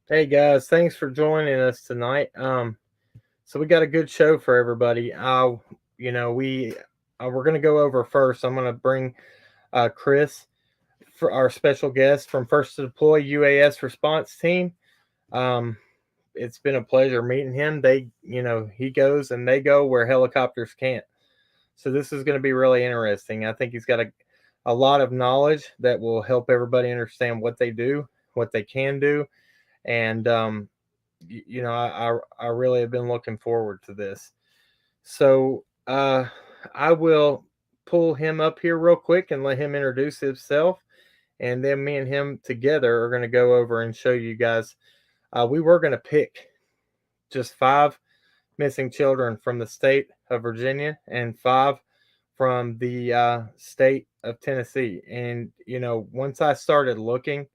Hey guys, thanks for joining us tonight. So we got a good show for everybody. We're gonna go over first. I'm gonna bring Chris, for our special guest from First to Deploy UAS Response Team. Um, it's been a pleasure meeting him. He goes and they go where helicopters can't. So this is going to be really interesting. I think he's got a lot of knowledge that will help everybody understand what they do, what they can do, and I really have been looking forward to this. So I will pull him up here real quick and let him introduce himself, and then me and him together are going to go over and show you guys. We were going to pick just 5 missing children from the state of Virginia and 5 from the state of Tennessee. And once I started looking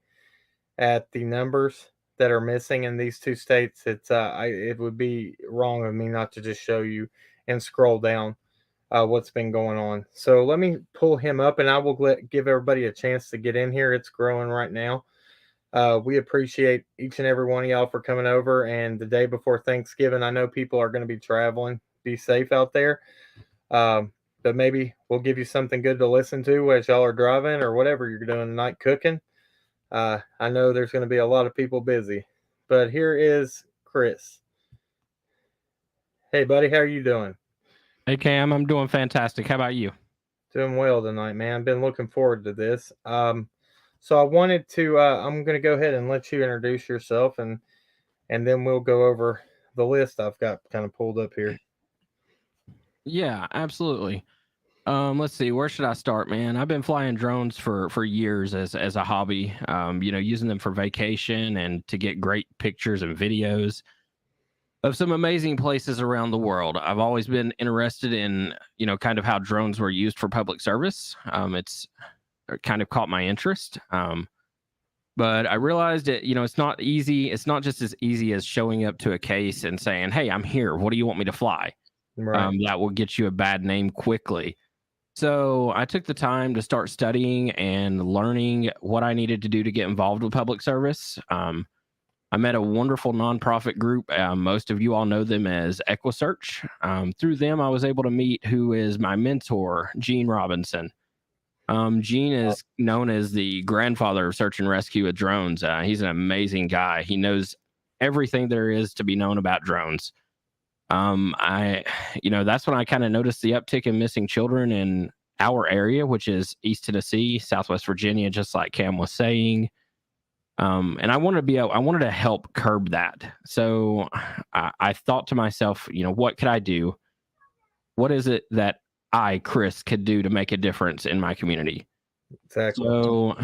at the numbers that are missing in these 2 states, it would be wrong of me not to just show you and scroll down what's been going on. So let me pull him up, and I will give everybody a chance to get in here. It's growing right now. We appreciate each and every one of y'all for coming over. And the day before Thanksgiving, I know people are going to be traveling. Be safe out there. But maybe we'll give you something good to listen to as y'all are driving or whatever you're doing tonight, cooking. I know there's going to be a lot of people busy. But here is Chris. Hey, buddy, how are you doing? Hey, Cam, I'm doing fantastic. How about you? Doing well tonight, man. I've been looking forward to this. So I wanted to. I'm going to go ahead and let you introduce yourself, and then we'll go over the list I've got kind of pulled up here. Yeah, absolutely. Let's see. Where should I start, man? I've been flying drones for years as a hobby. Using them for vacation and to get great pictures and videos of some amazing places around the world. I've always been interested in kind of how drones were used for public service. It's kind of caught my interest. But I realized it's not easy. It's not just as easy as showing up to a case and saying, "Hey, I'm here. What do you want me to fly?" Right. That will get you a bad name quickly. So I took the time to start studying and learning what I needed to do to get involved with public service. I met a wonderful nonprofit group. Most of you all know them as EquiSearch. Through them, I was able to meet who is my mentor, Gene Robinson. Gene is known as the grandfather of search and rescue with drones. He's an amazing guy. He knows everything there is to be known about drones. That's when I kind of noticed the uptick in missing children in our area, which is East Tennessee, Southwest Virginia, just like Cam was saying. And I wanted to help curb that. So I thought to myself, what could I do? What is it that I, Chris, could do to make a difference in my community? Exactly. So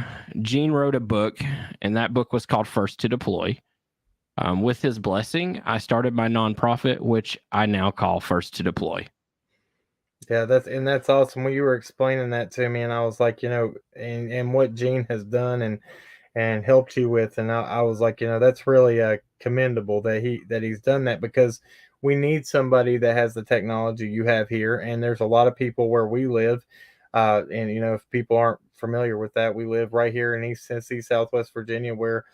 Gene wrote a book, and that book was called First to Deploy. With his blessing, I started my nonprofit, which I now call First to Deploy. Yeah, that's awesome. When you were explaining that to me, and I was like, and what Gene has done and helped you with, and I was like, that's really commendable that he's done that, because we need somebody that has the technology you have here. And there's a lot of people where we live, and if people aren't familiar with that, we live right here in East Tennessee, Southwest Virginia, where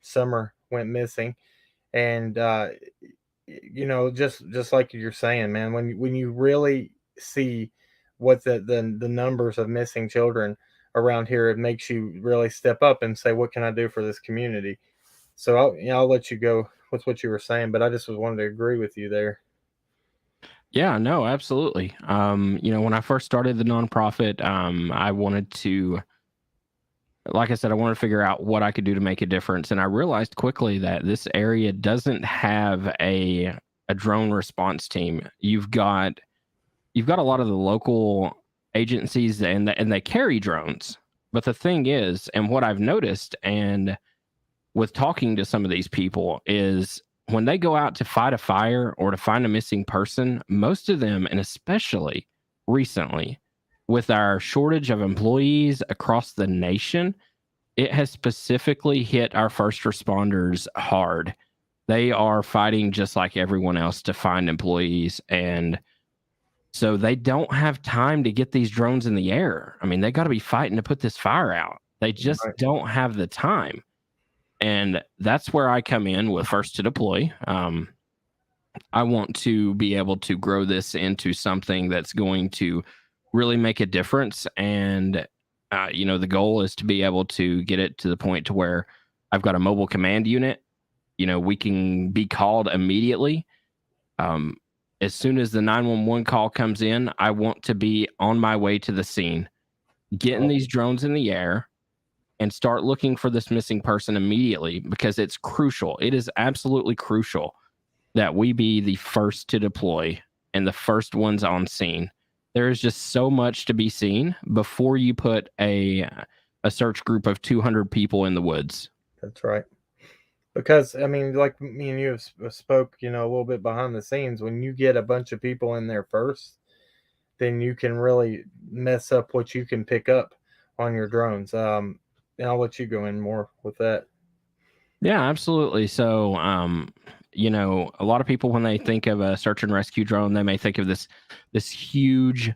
Summer went missing. And just like you're saying, man, when you really see what the numbers of missing children around here, it makes you really step up and say, what can I do for this community? So I'll let you go with what you were saying, but I just wanted to agree with you there. Yeah, no, absolutely. When I first started the nonprofit, I wanted to, like I said, I wanted to figure out what I could do to make a difference. And I realized quickly that this area doesn't have a drone response team. You've got a lot of the local agencies, and they carry drones. But the thing is, and what I've noticed, and with talking to some of these people, is when they go out to fight a fire or to find a missing person, most of them, and especially recently, with our shortage of employees across the nation, it has specifically hit our first responders hard. They are fighting just like everyone else to find employees, and so they don't have time to get these drones in the air. I mean, they got to be fighting to put this fire out. They just Right. don't have the time. And that's where I come in with First to Deploy. I want to be able to grow this into something that's going to really make a difference. And, the goal is to be able to get it to the point to where I've got a mobile command unit. We can be called immediately. Um, as soon as the 911 call comes in, I want to be on my way to the scene, getting Oh, these drones in the air and start looking for this missing person immediately, because it's crucial. It is absolutely crucial that we be the first to deploy and the first ones on scene. There is just so much to be seen before you put a search group of 200 people in the woods. that's right. Because I mean, like me and you have spoke, a little bit behind the scenes. When you get a bunch of people in there first, then you can really mess up what you can pick up on your drones. And I'll let you go in more with that. Yeah, absolutely. So, a lot of people, when they think of a search and rescue drone, they may think of this huge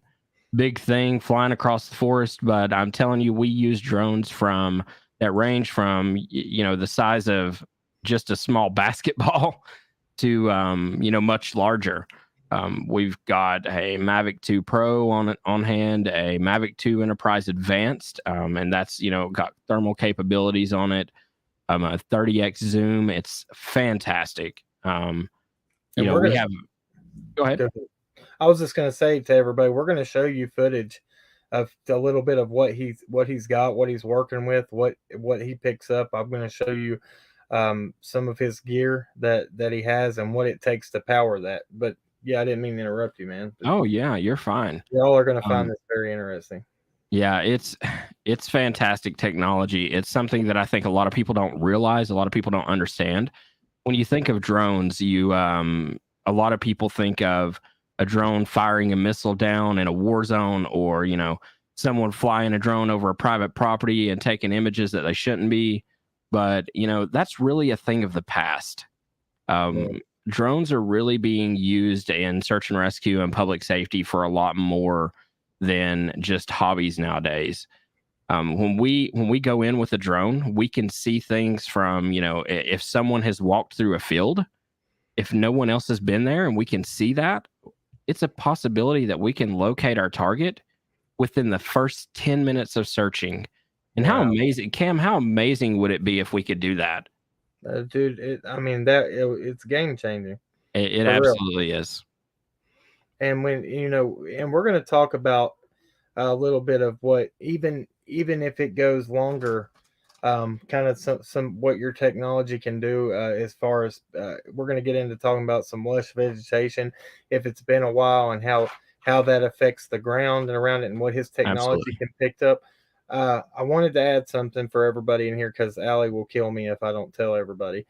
big thing flying across the forest. But I'm telling you, we use drones from that range from the size of just a small basketball to much larger. We've got a Mavic 2 Pro on hand, a Mavic 2 Enterprise Advanced, and that's got thermal capabilities on it. A 30x zoom. It's fantastic. And we're We gonna have. Go ahead. go. I was just gonna say to everybody, we're gonna show you footage of a little bit of what he's got, what he's working with, what he picks up. I'm gonna show you some of his gear that he has and what it takes to power that. But yeah, I didn't mean to interrupt you, man. But Oh yeah, you're fine. y'all are gonna find Um, this very interesting. yeah, it's fantastic technology. It's something that I think a lot of people don't realize. A lot of people don't understand. When you think of drones, a lot of people think of a drone firing a missile down in a war zone, or someone flying a drone over a private property and taking images that they shouldn't be. But that's really a thing of the past. Yeah. um, Drones are really being used in search and rescue and public safety for a lot more than just hobbies nowadays. When we go in with a drone, we can see things from if someone has walked through a field, if no one else has been there, and we can see that, it's a possibility that we can locate our target within the first 10 minutes of searching. And how Wow. amazing, Cam, how amazing would it be if we could do that? Dude, I mean it's game changing It for real. absolutely is. And when and we're going to talk about a little bit of what even if it goes longer, kind of some what your technology can do as far as we're going to get into talking about some lush vegetation if it's been a while, and how that affects the ground and around it and what his technology Absolutely. can pick up. I wanted to add something for everybody in here because Allie will kill me if I don't tell everybody.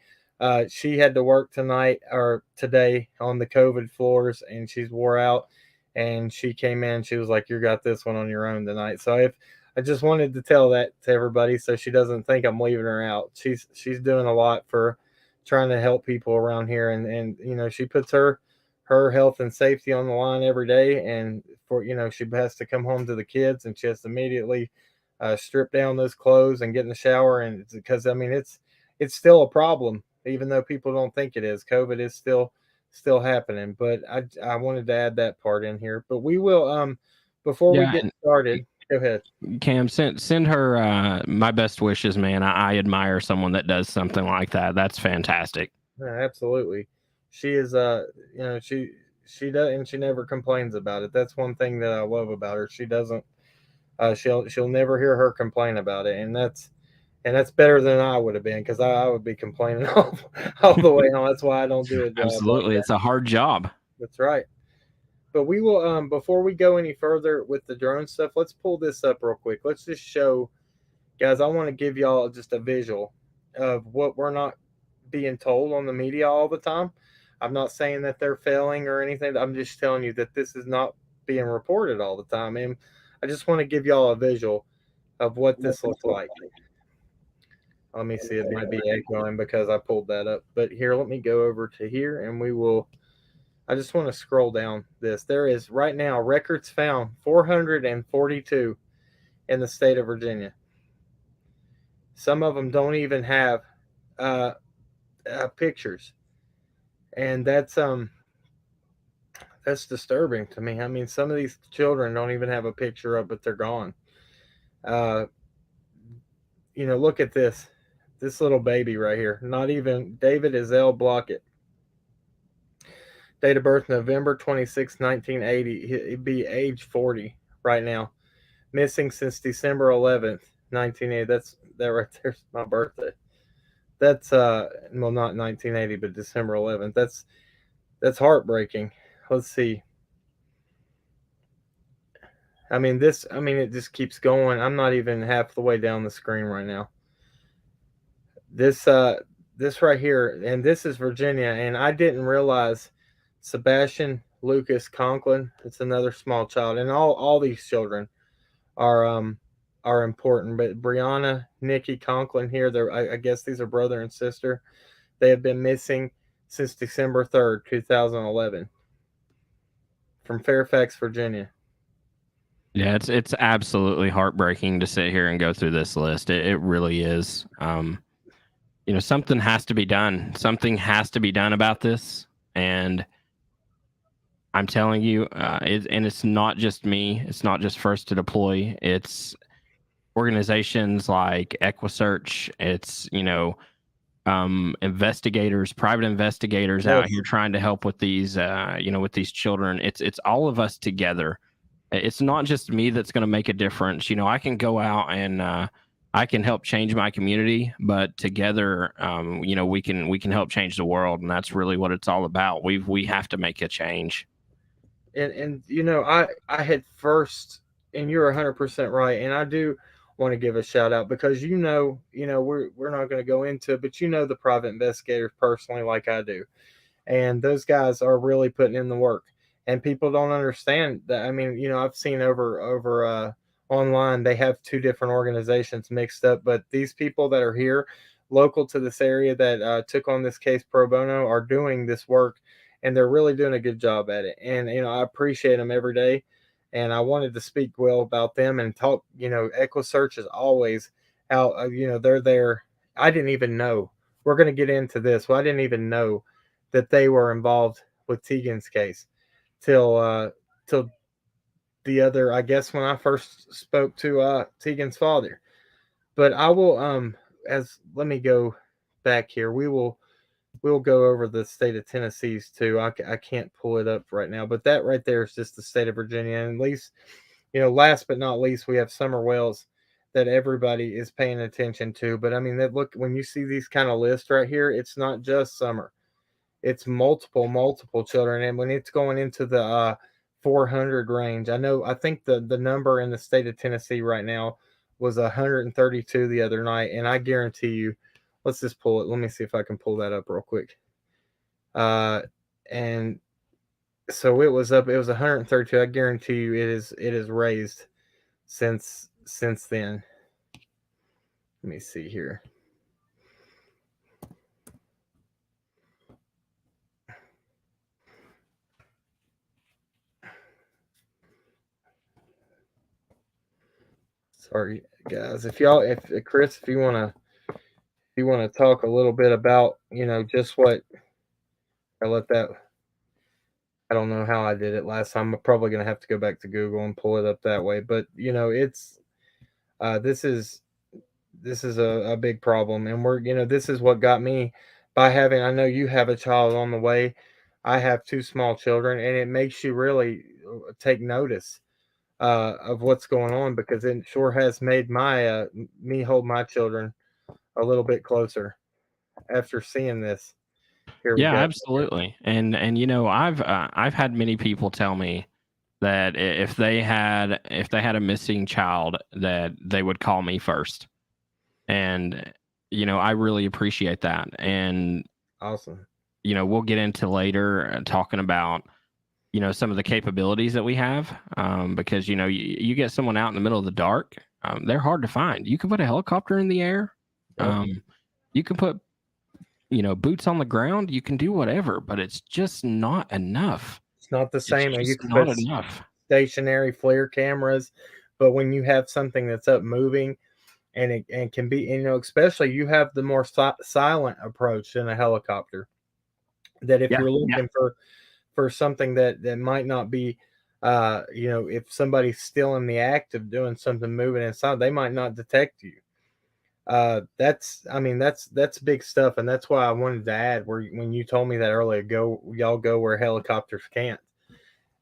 She had to work tonight or today on the COVID floors, and she's wore out. And she came in. She was like, "You got this one on your own tonight." So if I just wanted to tell that to everybody so she doesn't think I'm leaving her out. She's doing a lot for trying to help people around here, and she puts her health and safety on the line every day. And for she has to come home to the kids, and she has to immediately strip down those clothes and get in the shower. And it's because I mean it's still a problem, even though people don't think it is. COVID is still happening, but I wanted to add that part in here. But we will before we Yeah, get and started. Go ahead. Cam, send her my best wishes, man. I admire someone that does something like that. That's fantastic. Yeah, absolutely. She is she does, and she never complains about it. That's one thing that I love about her. She doesn't she'll never hear her complain about it, and that's better than I would have been because I would be complaining all the way home. That's why I don't do a job like Absolutely, that. it's a hard job. That's right. But we will before we go any further with the drone stuff, let's pull this up real quick. Let's just show guys, I want to give y'all just a visual of what we're not being told on the media all the time. I'm not saying that they're failing or anything. I'm just telling you that this is not being reported all the time. And I just want to give y'all a visual of what this looks like. Let me see. It might be echoing because I pulled that up. But here, let me go over to here and we will. I just want to scroll down this. There is right now records found 442 in the state of Virginia. Some of them don't even have uh, pictures, and that's disturbing to me. I mean, some of these children don't even have a picture up, but they're gone. Uh, look at this little baby right here. Not even David Izell Blockett. Date of birth November 26, 1980. He'd be age 40 right now. Missing since December 11th, 1980. That right there's my birthday. That's well, not 1980, but December 11th. That's heartbreaking. Let's see. I mean this. I mean it just keeps going. I'm not even half the way down the screen right now. This this right here, and this is Virginia, and I didn't realize Sebastian Lucas Conklin. It's another small child, and all these children are important. But Brianna, Nikki Conklin here, I guess these are brother and sister. They have been missing since December 3rd, 2011, from Fairfax, Virginia. Yeah, it's absolutely heartbreaking to sit here and go through this list. It really is. Something has to be done. Something has to be done about this. And I'm telling you, and it's not just me. It's not just First to Deploy. It's organizations like EquiSearch. It's, investigators, private investigators out here trying to help with these, with these children. It's all of us together. It's not just me that's going to make a difference. I can go out and I can help change my community, but together, we can help change the world, and that's really what it's all about. We have to make a change. And I had first, and you're 100% right, and I do want to give a shout out because we're not going to go into it, but the private investigators personally like I do, and those guys are really putting in the work, and people don't understand that. I mean, I've seen over online they have two different organizations mixed up, but these people that are here local to this area that took on this case pro bono are doing this work, and they're really doing a good job at it, and I appreciate them every day, and I wanted to speak well about them and talk. EquiSearch is always out. They're there. I didn't even know. We're going to get into this. Well, I didn't even know that they were involved with TEGAN's case till the other. I guess when I first spoke to TEGAN's father. But I will as let me go back here. We'll go over the state of Tennessee's too. I can't pull it up right now, but that right there is just the state of Virginia. And at least, last but not least, we have Summer Wells that everybody is paying attention to. But I mean, look, when you see these kind of lists right here, it's not just Summer. It's multiple children. And when it's going into the 400 range, I think the number in the state of Tennessee right now was 132 the other night. And I guarantee you, let's just pull it. Let me see if I can pull that up real quick. And so it was up. It was 132. I guarantee you, it is raised since then. Let me see here. Sorry, guys. If Chris, if you want to talk a little bit about just what I let that. I don't know how I did it last time. I'm probably gonna have to go back to Google and pull it up that way. But it's this is a big problem, and this is what got me by having. I know you have a child on the way. I have two small children, and it makes you really take notice of what's going on, because it sure has made my me hold my children a little bit closer after seeing this. Here we Yeah, go. absolutely. And I've had many people tell me that if they had a missing child, that they would call me first. And I really appreciate that. And Awesome. We'll get into later talking about some of the capabilities that we have, because you get someone out in the middle of the dark, they're hard to find. You can put a helicopter in the air, you can put boots on the ground, you can do whatever, but it's just not enough. It's not the same. It's You just can not put enough. stationary FLIR cameras, but when you have something that's up moving, and it can be, especially you have the more silent approach in a helicopter. That if Yeah, you're yeah. looking for something that might not be, if somebody's still in the act of doing something moving inside, they might not detect you. That's big stuff, and that's why I wanted to add where when you told me that earlier, y'all go where helicopters can't.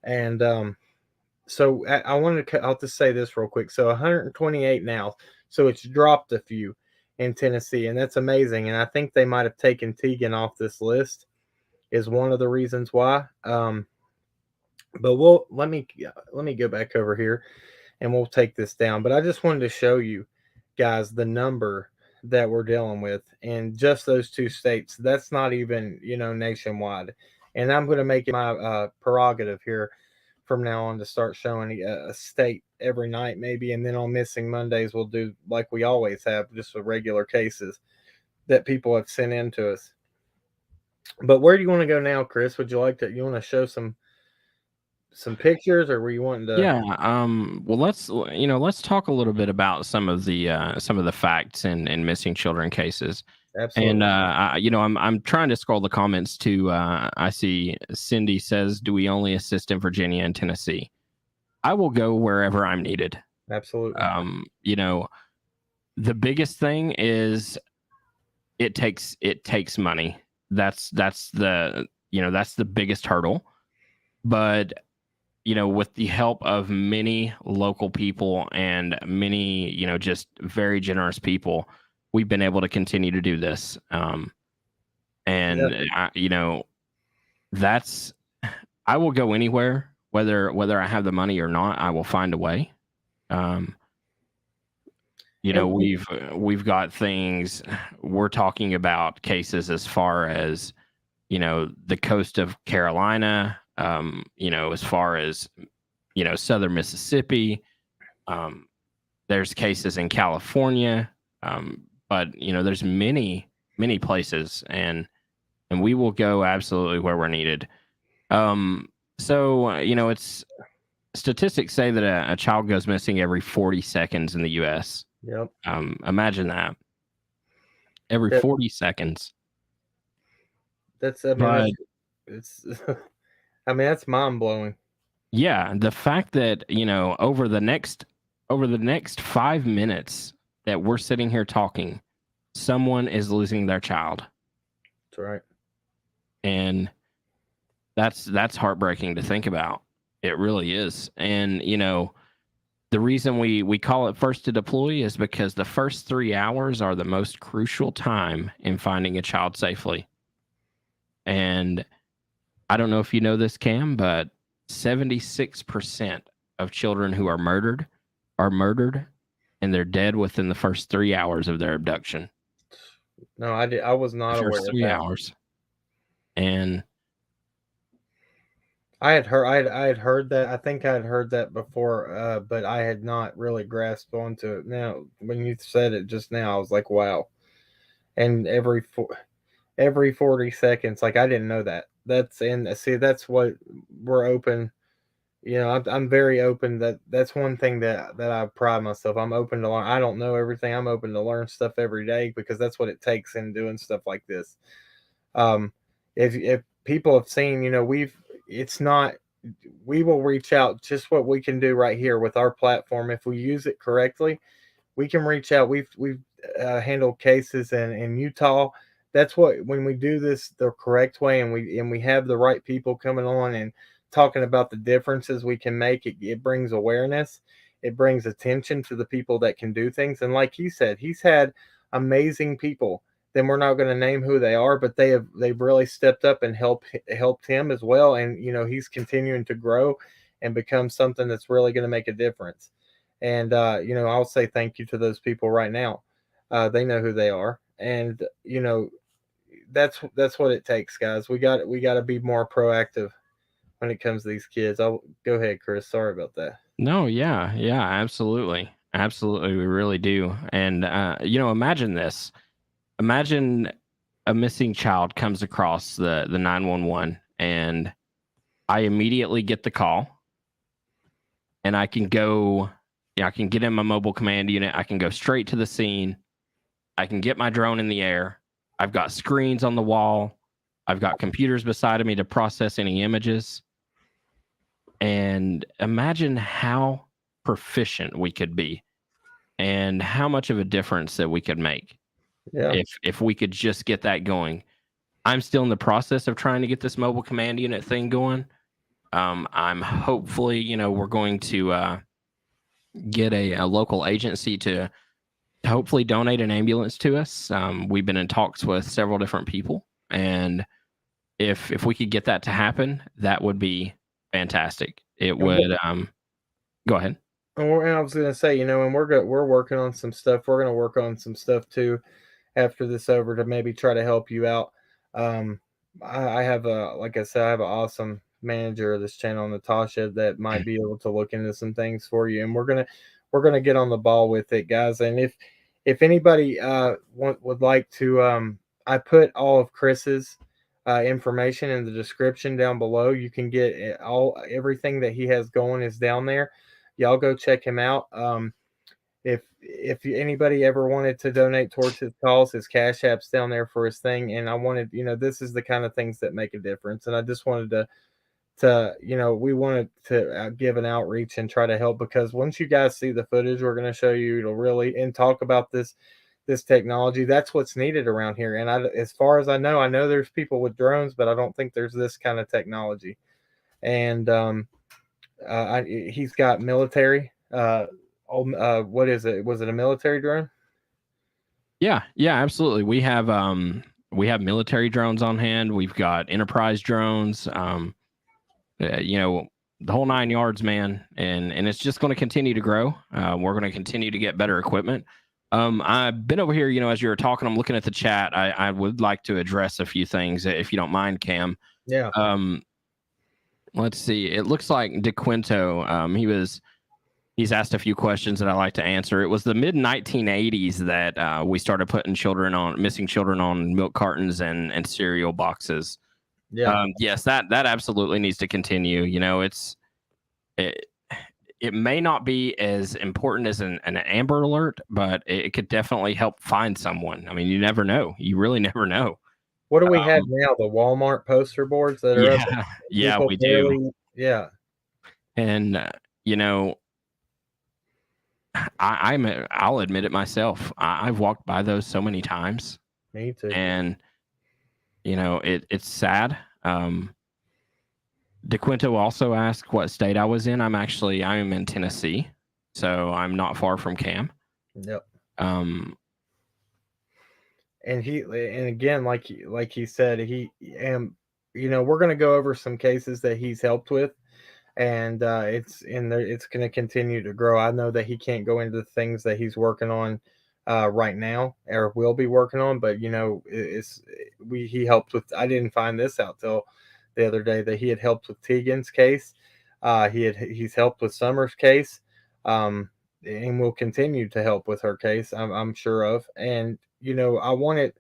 And so I wanted to, I'll just say this real quick. So 128 now, so it's dropped a few in Tennessee, and that's amazing. And I think they might have taken TEGAN off this list, is one of the reasons why. But let me go back over here, and we'll take this down. But I just wanted to show you guys the number that we're dealing with in just those two states. That's not even, nationwide. And I'm going to make it my prerogative here from now on to start showing a state every night, maybe. And then on Missing Mondays, we'll do like we always have, just the regular cases that people have sent in to us. But where do you want to go now, Chris? Would you like to, you want to show some pictures, or were you wanting to? Yeah, well, let's talk a little bit about some of the facts in missing children cases. And Absolutely. I'm trying to scroll the comments to I see Cindy says, "Do we only assist in Virginia and Tennessee?" I will go wherever I'm needed. Absolutely. You know, the biggest thing is it takes money. That's that's the biggest hurdle. But with the help of many local people and many, just very generous people, we've been able to continue to do this. Yep. And that's I will go anywhere, whether I have the money or not. I will find a way. Um, And we've got things. We're talking about cases as far as the coast of Carolina. As far as southern Mississippi. Um, there's cases in California, but there's many places, and we will go absolutely where we're needed. So it's statistics say that a child goes missing every 40 seconds in the U.S. yep. Imagine that, every That 40 seconds. that's I mean But that's it's I mean that's mind blowing. yeah, the fact that over the next 5 minutes that we're sitting here talking, someone is losing their child, That's right. and that's heartbreaking to think about. It really is. And the reason we call it first to deploy is because the first 3 hours are the most crucial time in finding a child safely. And I don't know if you know this, Cam, but 76% of children who are murdered, and they're dead within the first 3 hours of their abduction. No, I was The not aware first of three that. hours. And I had heard that. I think I had heard that before, but I had not really grasped onto it. Now, when you said it just now, I was like, wow. And every 40 seconds, like I didn't know that. That's and see that's what we're open. I'm very open. That's one thing that I pride myself. I'm open to learn. I don't know everything. I'm open to learn stuff every day because that's what it takes in doing stuff like this. Um, if people have seen, it's not. We will reach out. Just what we can do right here with our platform, if we use it correctly, we can reach out. We've handled cases in Utah. That's what, when we do this the correct way, and we have the right people coming on and talking about the differences we can make. It brings awareness. It brings attention to the people that can do things. And like he said, he's had amazing people. Then we're not going to name who they are, but they've really stepped up and helped him as well. And he's continuing to grow and become something that's really going to make a difference. And I'll say thank you to those people right now. They know who they are, and that's what it takes, guys. We got to be more proactive when it comes to these kids. I'll go ahead, Chris. Sorry about that. no, yeah, yeah, absolutely. Absolutely, we really do. And imagine this. Imagine a missing child comes across the 911, and I immediately get the call, and I can go I can get in my mobile command unit. I can go straight to the scene. I can get my drone in the air. I've got screens on the wall. I've got computers beside me to process any images. And imagine how proficient we could be and how much of a difference that we could make if we could just get that going. I'm still in the process of trying to get this mobile command unit thing going. I'm hopefully, we're going to get a local agency to hopefully donate an ambulance to us. We've been in talks with several different people, and if we could get that to happen, that would be fantastic. It would. Go ahead. And I was going to say, and we're working on some stuff. We're going to work on some stuff too after this over to maybe try to help you out. I have like I said, I have an awesome manager of this channel, Natasha, that might be able to look into some things for you. And we're gonna get on the ball with it, guys. And if anybody would like to, I put all of Chris's information in the description down below. You can get everything that he has going is down there. Y'all go check him out. If anybody ever wanted to donate towards his cause, his Cash App's down there for his thing. And I wanted, this is the kind of things that make a difference. And I just wanted to we wanted to give an outreach and try to help, because once you guys see the footage we're going to show you, it'll really, and talk about this technology, that's what's needed around here. And as far as I know there's people with drones, but I don't think there's this kind of technology. And he's got military. What is it? Was it a military drone? Yeah, absolutely. We have military drones on hand. We've got enterprise drones. The whole 9 yards, man. And it's just going to continue to grow. We're going to continue to get better equipment. I've been over here, as you were talking, I'm looking at the chat. I would like to address a few things, if you don't mind, Cam. Yeah. Let's see. It looks like DeQuinto, he's asked a few questions that I like to answer. It was the mid 1980s that we started putting missing children on milk cartons and cereal boxes. Yeah. Yes, that absolutely needs to continue. It may not be as important as an Amber Alert, but it could definitely help find someone. I mean, you never know. You really never know. What do we have now? The Walmart poster boards that are up? Yeah, we do. Yeah. And I'll admit it myself. I've walked by those so many times. Me too. And it's sad. DeQuinto also asked what state I was in. I'm in Tennessee, so I'm not far from Cam. Yep. And again, like he said, we're going to go over some cases that he's helped with, and it's going to continue to grow. I know that he can't go into the things that he's working on right now, or will be working on, but he helped with. I didn't find this out till the other day that he had helped with TEGAN's case. He's helped with Summer's case, and will continue to help with her case. I'm sure of. And I wanted,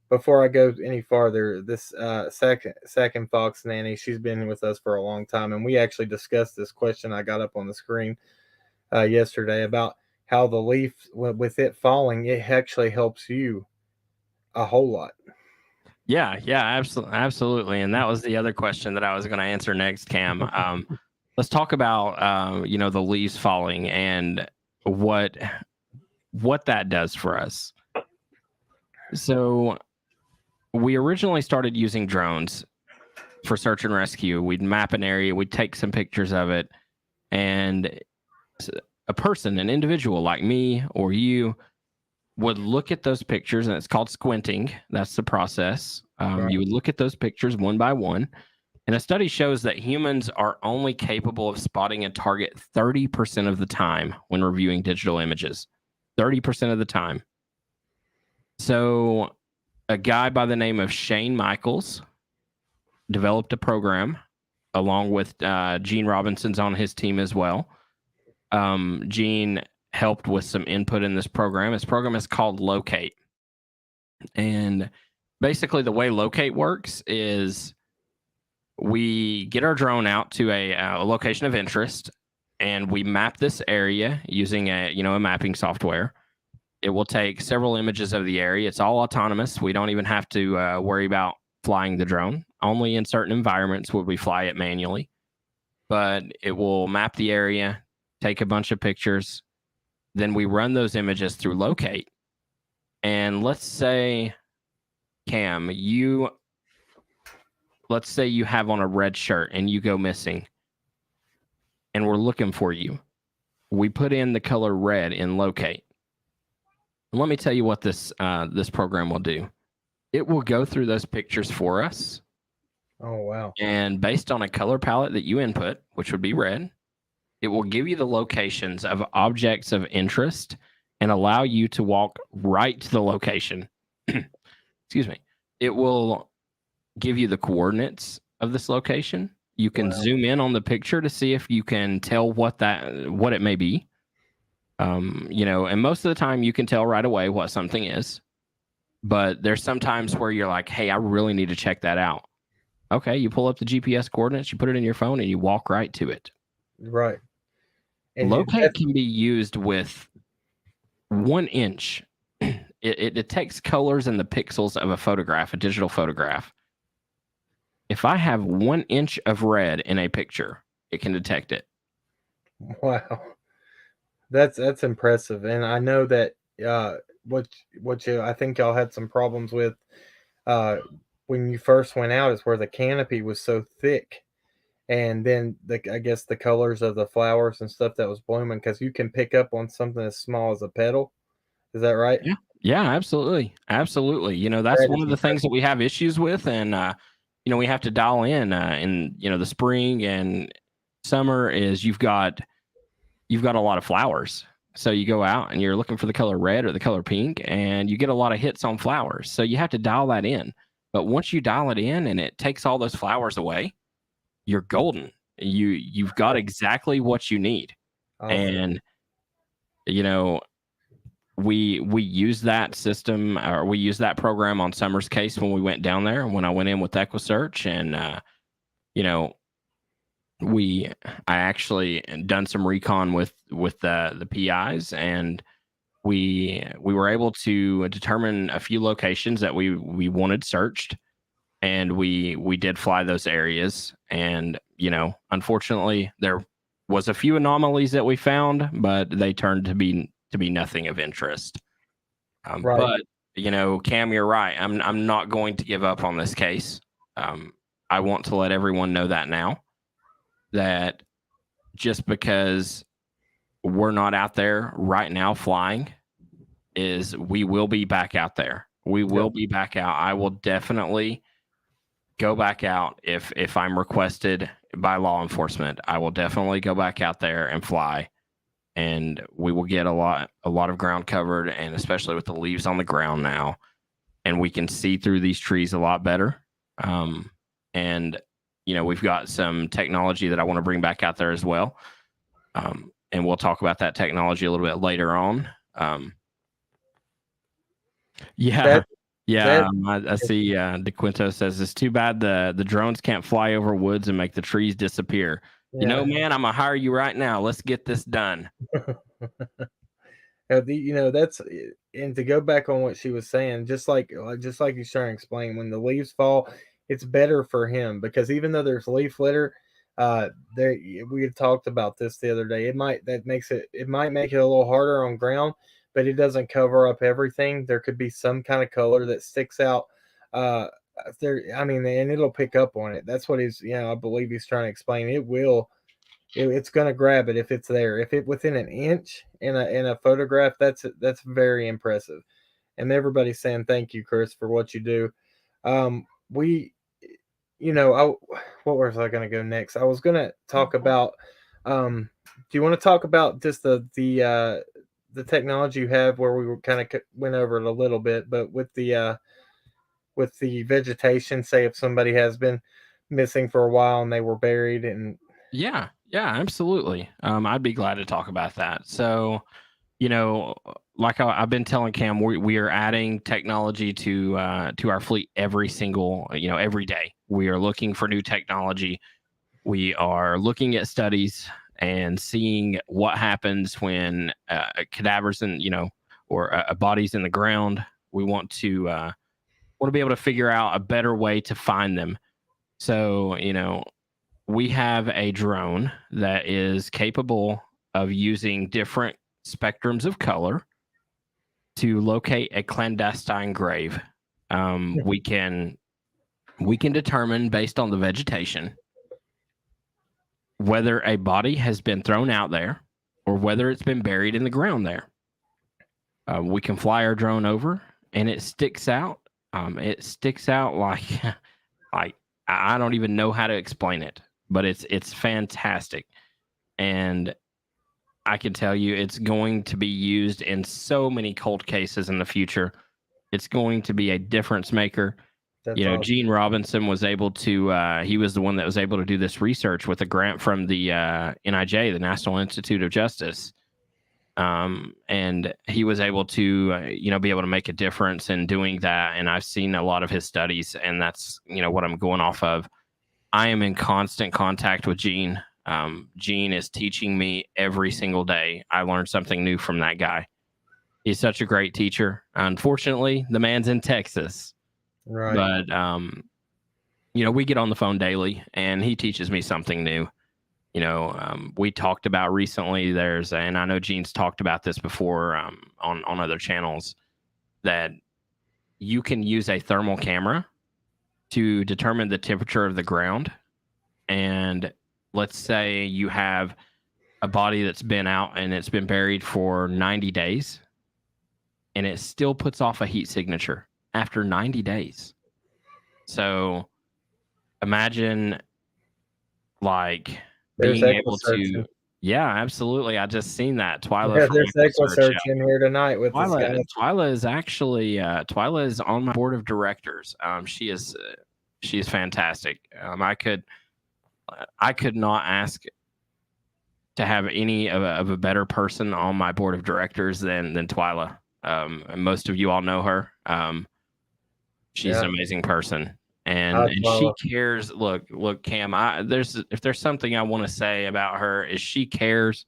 before I go any farther, this second Fox nanny, she's been with us for a long time, and we actually discussed this question I got up on the screen yesterday about how the leaf, with it falling, it actually helps you a whole lot. Yeah, absolutely. And that was the other question that I was going to answer next, Cam. Let's talk about the leaves falling and what that does for us. So we originally started using drones for search and rescue. We'd map an area, we'd take some pictures of it, and an individual like me or you, would look at those pictures, and it's called squinting. That's the process. Right. You would look at those pictures one by one, and a study shows that humans are only capable of spotting a target 30% of the time when reviewing digital images. 30% of the time. So a guy by the name of Shane Michaels developed a program, along with Gene Robinson's on his team as well. Gene helped with some input in this program. This program is called Locate. And basically the way Locate works is we get our drone out to a location of interest. and we map this area using a mapping software. It will take several images of the area. It's all autonomous. We don't even have to worry about flying the drone. Only in certain environments would we fly it manually. But it will map the area, take a bunch of pictures. Then we run those images through Locate. And let's say, Cam, let's say you have on a red shirt and you go missing, and we're looking for you. We put in the color red in Locate. And let me tell you what this program will do. It will go through those pictures for us. Oh, wow. And based on a color palette that you input, which would be red, it will give you the locations of objects of interest and allow you to walk right to the location. Excuse me. It will give you the coordinates of this location. You can zoom in on the picture to see if you can tell what it may be. And most of the time you can tell right away what something is. But there's some times where you're like, hey, I really need to check that out. Okay, you pull up the GPS coordinates, you put it in your phone, and you walk right to it. Right. And Locate can be used with 1 inch. It detects colors in the pixels of a photograph, a digital photograph. If I have 1 inch of red in a picture, it can detect it. Wow. That's impressive. And I know that I think y'all had some problems with when you first went out is where the canopy was so thick, and then I guess the colors of the flowers and stuff that was blooming, because you can pick up on something as small as a petal. Is that right? Yeah, absolutely. That's one of the things that we have issues with, and we have to dial in the spring and summer is you've got a lot of flowers. So you go out and you're looking for the color red or the color pink, and you get a lot of hits on flowers. So you have to dial that in. But once you dial it in and it takes all those flowers away, you're golden. You've got exactly what you need. And we use that system, or we use that program on Summer's case when we went down there, when I went in with EquiSearch, and I actually done some recon with the PIs, and we were able to determine a few locations that we wanted searched, and we did fly those areas. And unfortunately there was a few anomalies that we found, but they turned to be nothing of interest. Right. But Cam, you're right. I'm not going to give up on this case. I want to let everyone know that now, that just because we're not out there right now flying, is we will be back out there. We will be back out. I will definitely go back out if I'm requested by law enforcement. I will definitely go back out there and fly, and we will get a lot of ground covered, and especially with the leaves on the ground now, and we can see through these trees a lot better. And we've got some technology that I want to bring back out there as well. And we'll talk about that technology a little bit later on. I see DeQuinto says it's too bad the drones can't fly over woods and make the trees disappear. Man, I'm gonna hire you right now. Let's get this done. That's, and to go back on what she was saying, just like you started to explain, when the leaves fall, it's better for him, because even though there's leaf litter, we had talked about this the other day. It might make it a little harder on ground, but it doesn't cover up everything. There could be some kind of color that sticks out and it'll pick up on it. That's what I believe he's trying to explain. It's going to grab it if it's there. If it within an inch in a photograph, that's very impressive. And everybody's saying thank you, Chris, for what you do. What was I going to go next? I was going to talk about. Do you want to talk about just the technology you have, where we kind of went over it a little bit, but with the vegetation, say if somebody has been missing for a while and they were buried, and yeah, absolutely. I'd be glad to talk about that. So, like I've been telling Cam, we are adding technology to our fleet every day. We are looking for new technology. We are looking at studies and seeing what happens when cadavers or bodies in the ground. We want to be able to figure out a better way to find them. So, we have a drone that is capable of using different spectrums of color to locate a clandestine grave. We can determine based on the vegetation whether a body has been thrown out there or whether it's been buried in the ground there. We can fly our drone over, and it sticks out. It sticks out like like I don't even know how to explain it, but it's fantastic, and I can tell you it's going to be used in so many cold cases in the future. It's going to be a difference maker. That's awesome. Gene Robinson was able to, he was the one that was able to do this research with a grant from the NIJ, the National Institute of Justice. And he was able to, be able to make a difference in doing that. And I've seen a lot of his studies, and that's, what I'm going off of. I am in constant contact with Gene. Gene is teaching me every single day. I learned something new from that guy. He's such a great teacher. Unfortunately, the man's in Texas. Right. But, we get on the phone daily, and he teaches me something new. We talked about recently, and I know Gene's talked about this before on other channels, that you can use a thermal camera to determine the temperature of the ground. And let's say you have a body that's been out and it's been buried for 90 days, and it still puts off a heat signature after 90 days. So imagine there's being able to, yeah, absolutely. I just seen that Twyla. Yeah, there's EquiSearch in here tonight with Twyla. this guy. Twyla is actually Twyla is on my board of directors. She is fantastic. I could not ask to have any of a better person on my board of directors than Twyla. And most of you all know her. She's an amazing person. And she cares. Look, Cam. If there's something I want to say about her, is she cares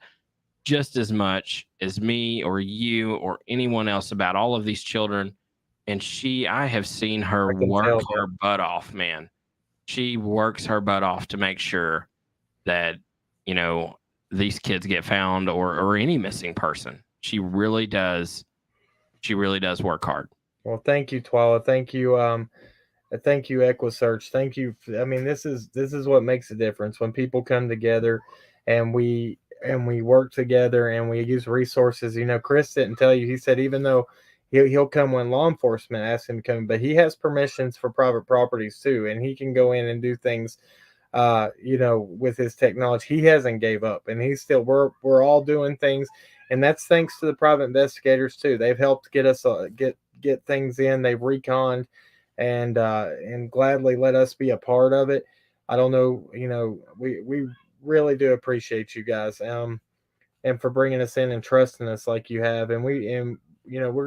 just as much as me or you or anyone else about all of these children. And I have seen her work her butt off, man. She works her butt off to make sure that these kids get found, or any missing person. She really does. She really does work hard. Well, thank you, Twyla. Thank you. Thank you, EquiSearch. Thank you. I mean, this is what makes a difference when people come together, and we work together, and we use resources. Chris didn't tell you. He said even though he'll come when law enforcement asks him to come, but he has permissions for private properties too, and he can go in and do things. With his technology, he hasn't gave up, and he's still. We're all doing things, and that's thanks to the private investigators too. They've helped get us get things in. They've reconned. And gladly let us be a part of it. I don't know, we really do appreciate you guys, and for bringing us in and trusting us like you have. And we're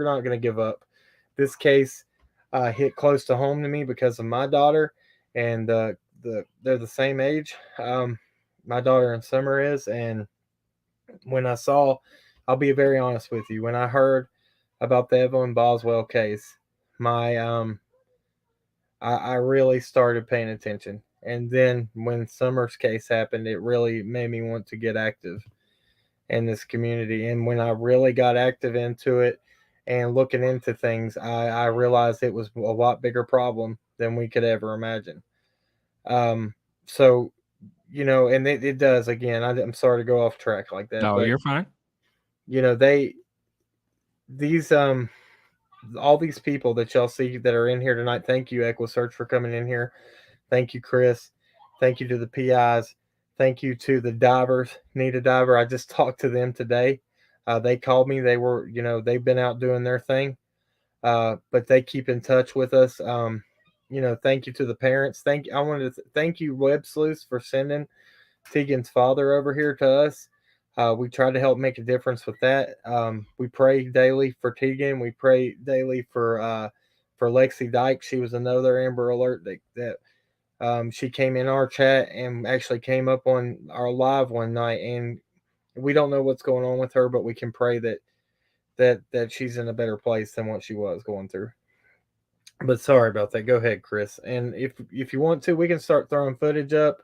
not going to give up. This case hit close to home to me because of my daughter, and they're the same age. My daughter in Summer is, and when I'll be very honest with you, when I heard about the Evelyn Boswell case, I really started paying attention. And then when Summer's case happened, it really made me want to get active in this community. And when I really got active into it and looking into things, I realized it was a lot bigger problem than we could ever imagine. So, and it does, again, I'm sorry to go off track like that. No, you're fine. All these people that y'all see that are in here tonight, thank you, EquiSearch, for coming in here. Thank you, Chris. Thank you to the PIs. Thank you to the divers. Need a diver. I just talked to them today. They called me. They were, they've been out doing their thing, but they keep in touch with us. Thank you to the parents. I wanted to thank you, Web Sleuths, for sending Tegan's father over here to us. We try to help make a difference with that. We pray daily for Tegan. We pray daily for Lexi Dyke. She was another Amber Alert that She came in our chat and actually came up on our live one night, and we don't know what's going on with her, but we can pray that she's in a better place than what she was going through. But sorry about that. Go ahead, Chris. And if you want to, we can start throwing footage up.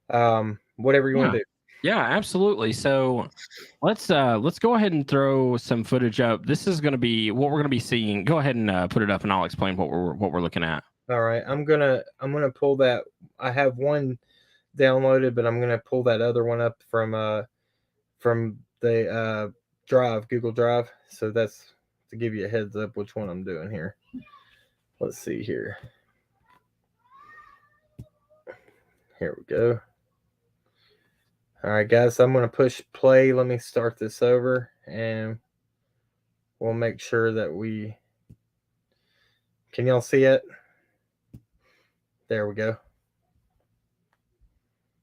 Whatever you want to do. Yeah, absolutely. So let's go ahead and throw some footage up. This is going to be what we're going to be seeing. Go ahead and put it up, and I'll explain what we're looking at. All right, I'm gonna pull that. I have one downloaded, but I'm gonna pull that other one up from the Drive, Google Drive. So that's to give you a heads up which one I'm doing here. Let's see here. Here we go. All right, guys, I'm going to push play. Let me start this over, and we'll make sure that we... Can y'all see it? There we go.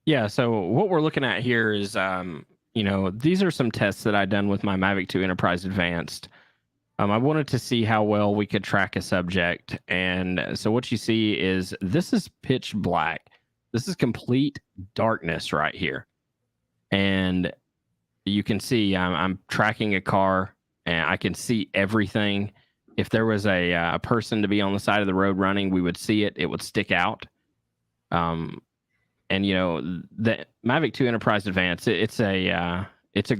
Yeah, so what we're looking at here is, these are some tests that I've done with my Mavic 2 Enterprise Advanced. I wanted to see how well we could track a subject. And so what you see is this is pitch black. This is complete darkness right here. And you can see I'm tracking a car, and I can see everything. If there was a person to be on the side of the road running, we would see it. It would stick out. And, the Mavic 2 Enterprise Advanced, it's a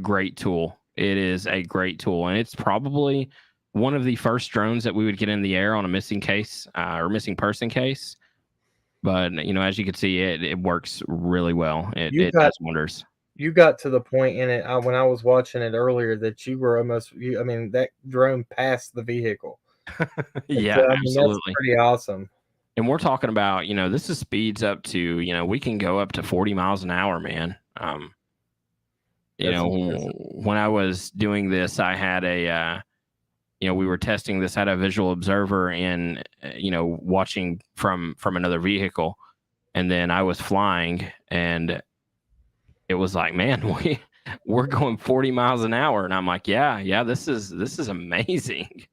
great tool. It is a great tool, and it's probably one of the first drones that we would get in the air on a missing case or missing person case. But, as you can see, it works really well. It does wonders. You got to the point in it when I was watching it earlier that you were that drone passed the vehicle. Yeah, absolutely. That's pretty awesome. And we're talking about, this is speeds up to, we can go up to 40 miles an hour, man. When I was doing this, I had we were testing this at a visual observer and, watching from another vehicle. And then I was flying, and it was like, man, we're going 40 miles an hour. And I'm like, yeah, this is amazing.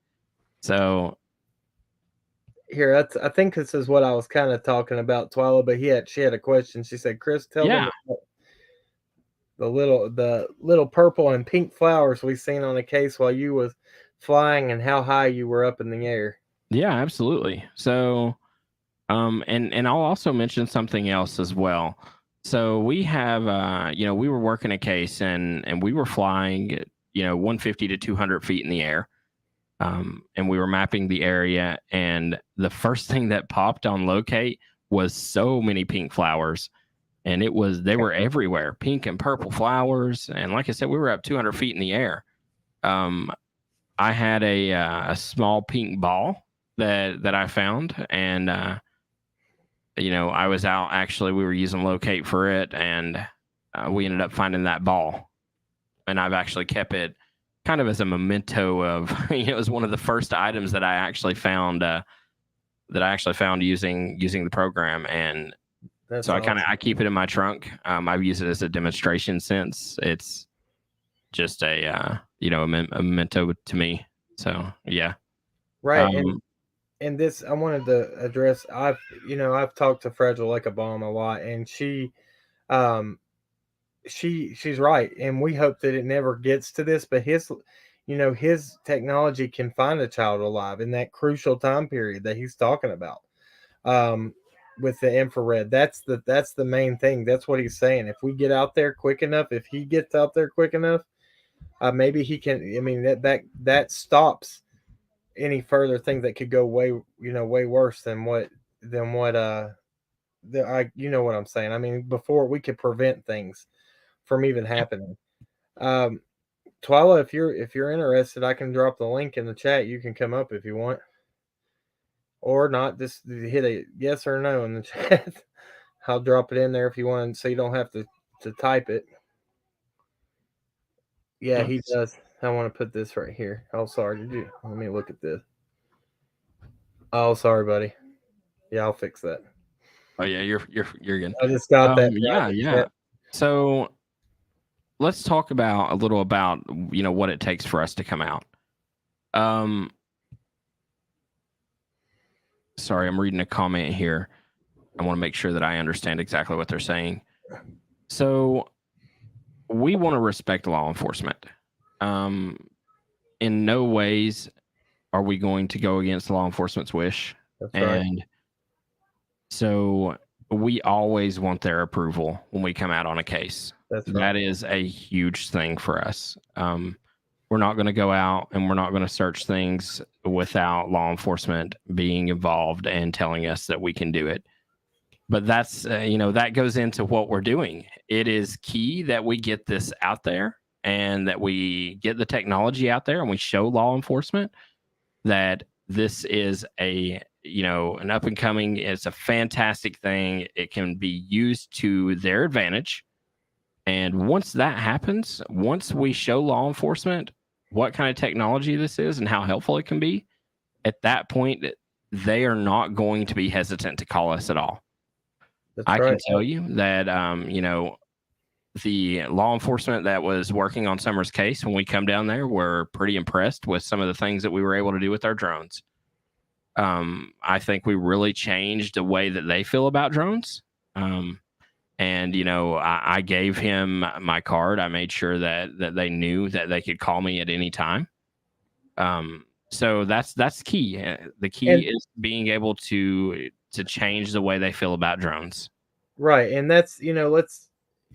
So here, I think this is what I was kind of talking about, Twyla, but she had a question. She said, Chris, tell them the little purple and pink flowers we seen on the case while you was flying and how high you were up in the air. Yeah, absolutely. So, and I'll also mention something else as well. So we have, we were working a case and we were flying, 150 to 200 feet in the air. And we were mapping the area, and the first thing that popped on locate was so many pink flowers, and they were everywhere, pink and purple flowers. And like I said, we were up 200 feet in the air. I had a small pink ball that I found, and I was out, actually, we were using locate for it, and we ended up finding that ball, and I've actually kept it kind of as a memento of, it was one of the first items that I actually found using the program. And that's so awesome. I keep it in my trunk. I've used it as a demonstration since. It's just a memento to me. So yeah. Right. And this, I wanted to address, I've talked to Fragile Like a Bomb a lot, and she's right, and we hope that it never gets to this, but his technology can find a child alive in that crucial time period that he's talking about, with the infrared. That's the main thing. That's what he's saying. If we get out there quick enough, if he gets out there quick enough, maybe he can. I mean, that stops any further thing that could go way worse than what you know what I'm saying. I mean, before we could prevent things from even happening. Twyla, if you're interested, I can drop the link in the chat. You can come up if you want, or not. Just hit a yes or no in the chat. I'll drop it in there if you want, so you don't have to type it. Yeah, he does. I want to put this right here. Oh, sorry. Let me look at this. Oh, sorry, buddy. Yeah, I'll fix that. Oh yeah, you're good. I just got that. Yeah. So let's talk a little about what it takes for us to come out. Sorry, I'm reading a comment here. I want to make sure that I understand exactly what they're saying. So we want to respect law enforcement. Um, in no ways are we going to go against law enforcement's wish. That's right. And so we always want their approval when we come out on a case. That's right. That is a huge thing for us. We're not going to go out and we're not going to search things without law enforcement being involved and telling us that we can do it. But that's, that goes into what we're doing. It is key that we get this out there and that we get the technology out there and we show law enforcement that this is an up and coming, it's a fantastic thing. It can be used to their advantage. And once that happens, once we show law enforcement what kind of technology this is and how helpful it can be, at that point, they are not going to be hesitant to call us at all. That's I right. can tell you that, the law enforcement that was working on Summer's case when we come down there were pretty impressed with some of the things that we were able to do with our drones. I think we really changed the way that they feel about drones. I gave him my card. I made sure that they knew that they could call me at any time. So that's key. The key is being able to change the way they feel about drones. Right, and that's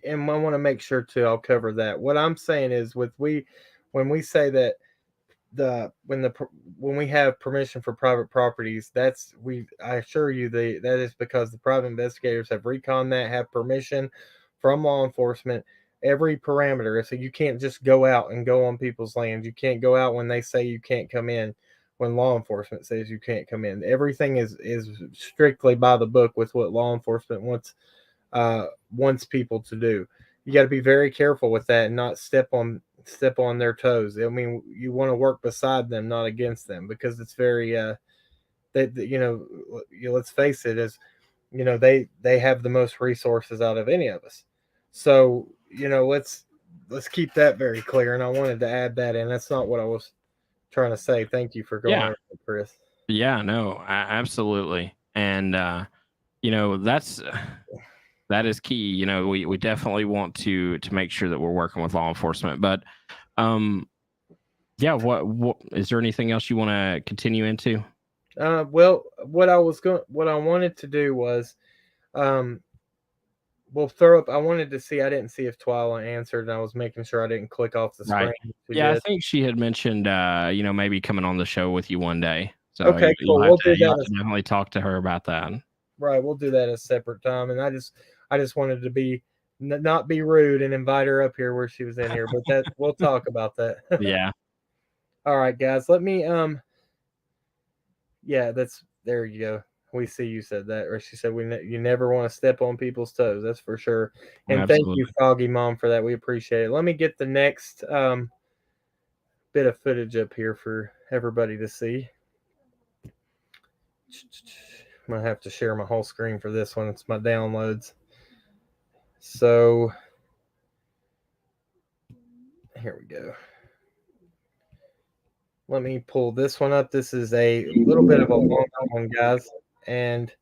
and I want to make sure too. I'll cover that. What I'm saying is, when we say that when we have permission for private properties, I assure you that is because the private investigators have reconned that, have permission from law enforcement, every parameter. So you can't just go out and go on people's lands. You can't go out when they say you can't come in, when law enforcement says you can't come in. Everything is strictly by the book with what law enforcement wants people to do. You got to be very careful with that and not step on their toes. I mean, you want to work beside them, not against them, because it's very let's face it, is they have the most resources out of any of us. So let's keep that very clear. And I wanted to add that in. That's not what I was trying to say. Thank you for going over it, Chris. Yeah, no, absolutely. And that is key. We definitely want to make sure that we're working with law enforcement. But what is there anything else you want to continue into? Well, what I wanted to do was, we'll throw up. I wanted to see. I didn't see if Twyla answered, and I was making sure I didn't click off the screen. Right. Yeah, I think she had mentioned, maybe coming on the show with you one day. So okay, cool. We'll do that. You'll have to definitely talk to her about that. Right, we'll do that a separate time. And I just wanted to not be rude and invite her up here where she was in here, but that we'll talk about that. Yeah. All right, guys. Let me yeah, there you go. We see you said that, or she said you never want to step on people's toes. That's for sure. And Absolutely. Thank you, Foggy Mom, for that. We appreciate it. Let me get the next bit of footage up here for everybody to see. I'm going to have to share my whole screen for this one. It's my downloads. So here we go. Let me pull this one up. This is a little bit of a long one, guys. And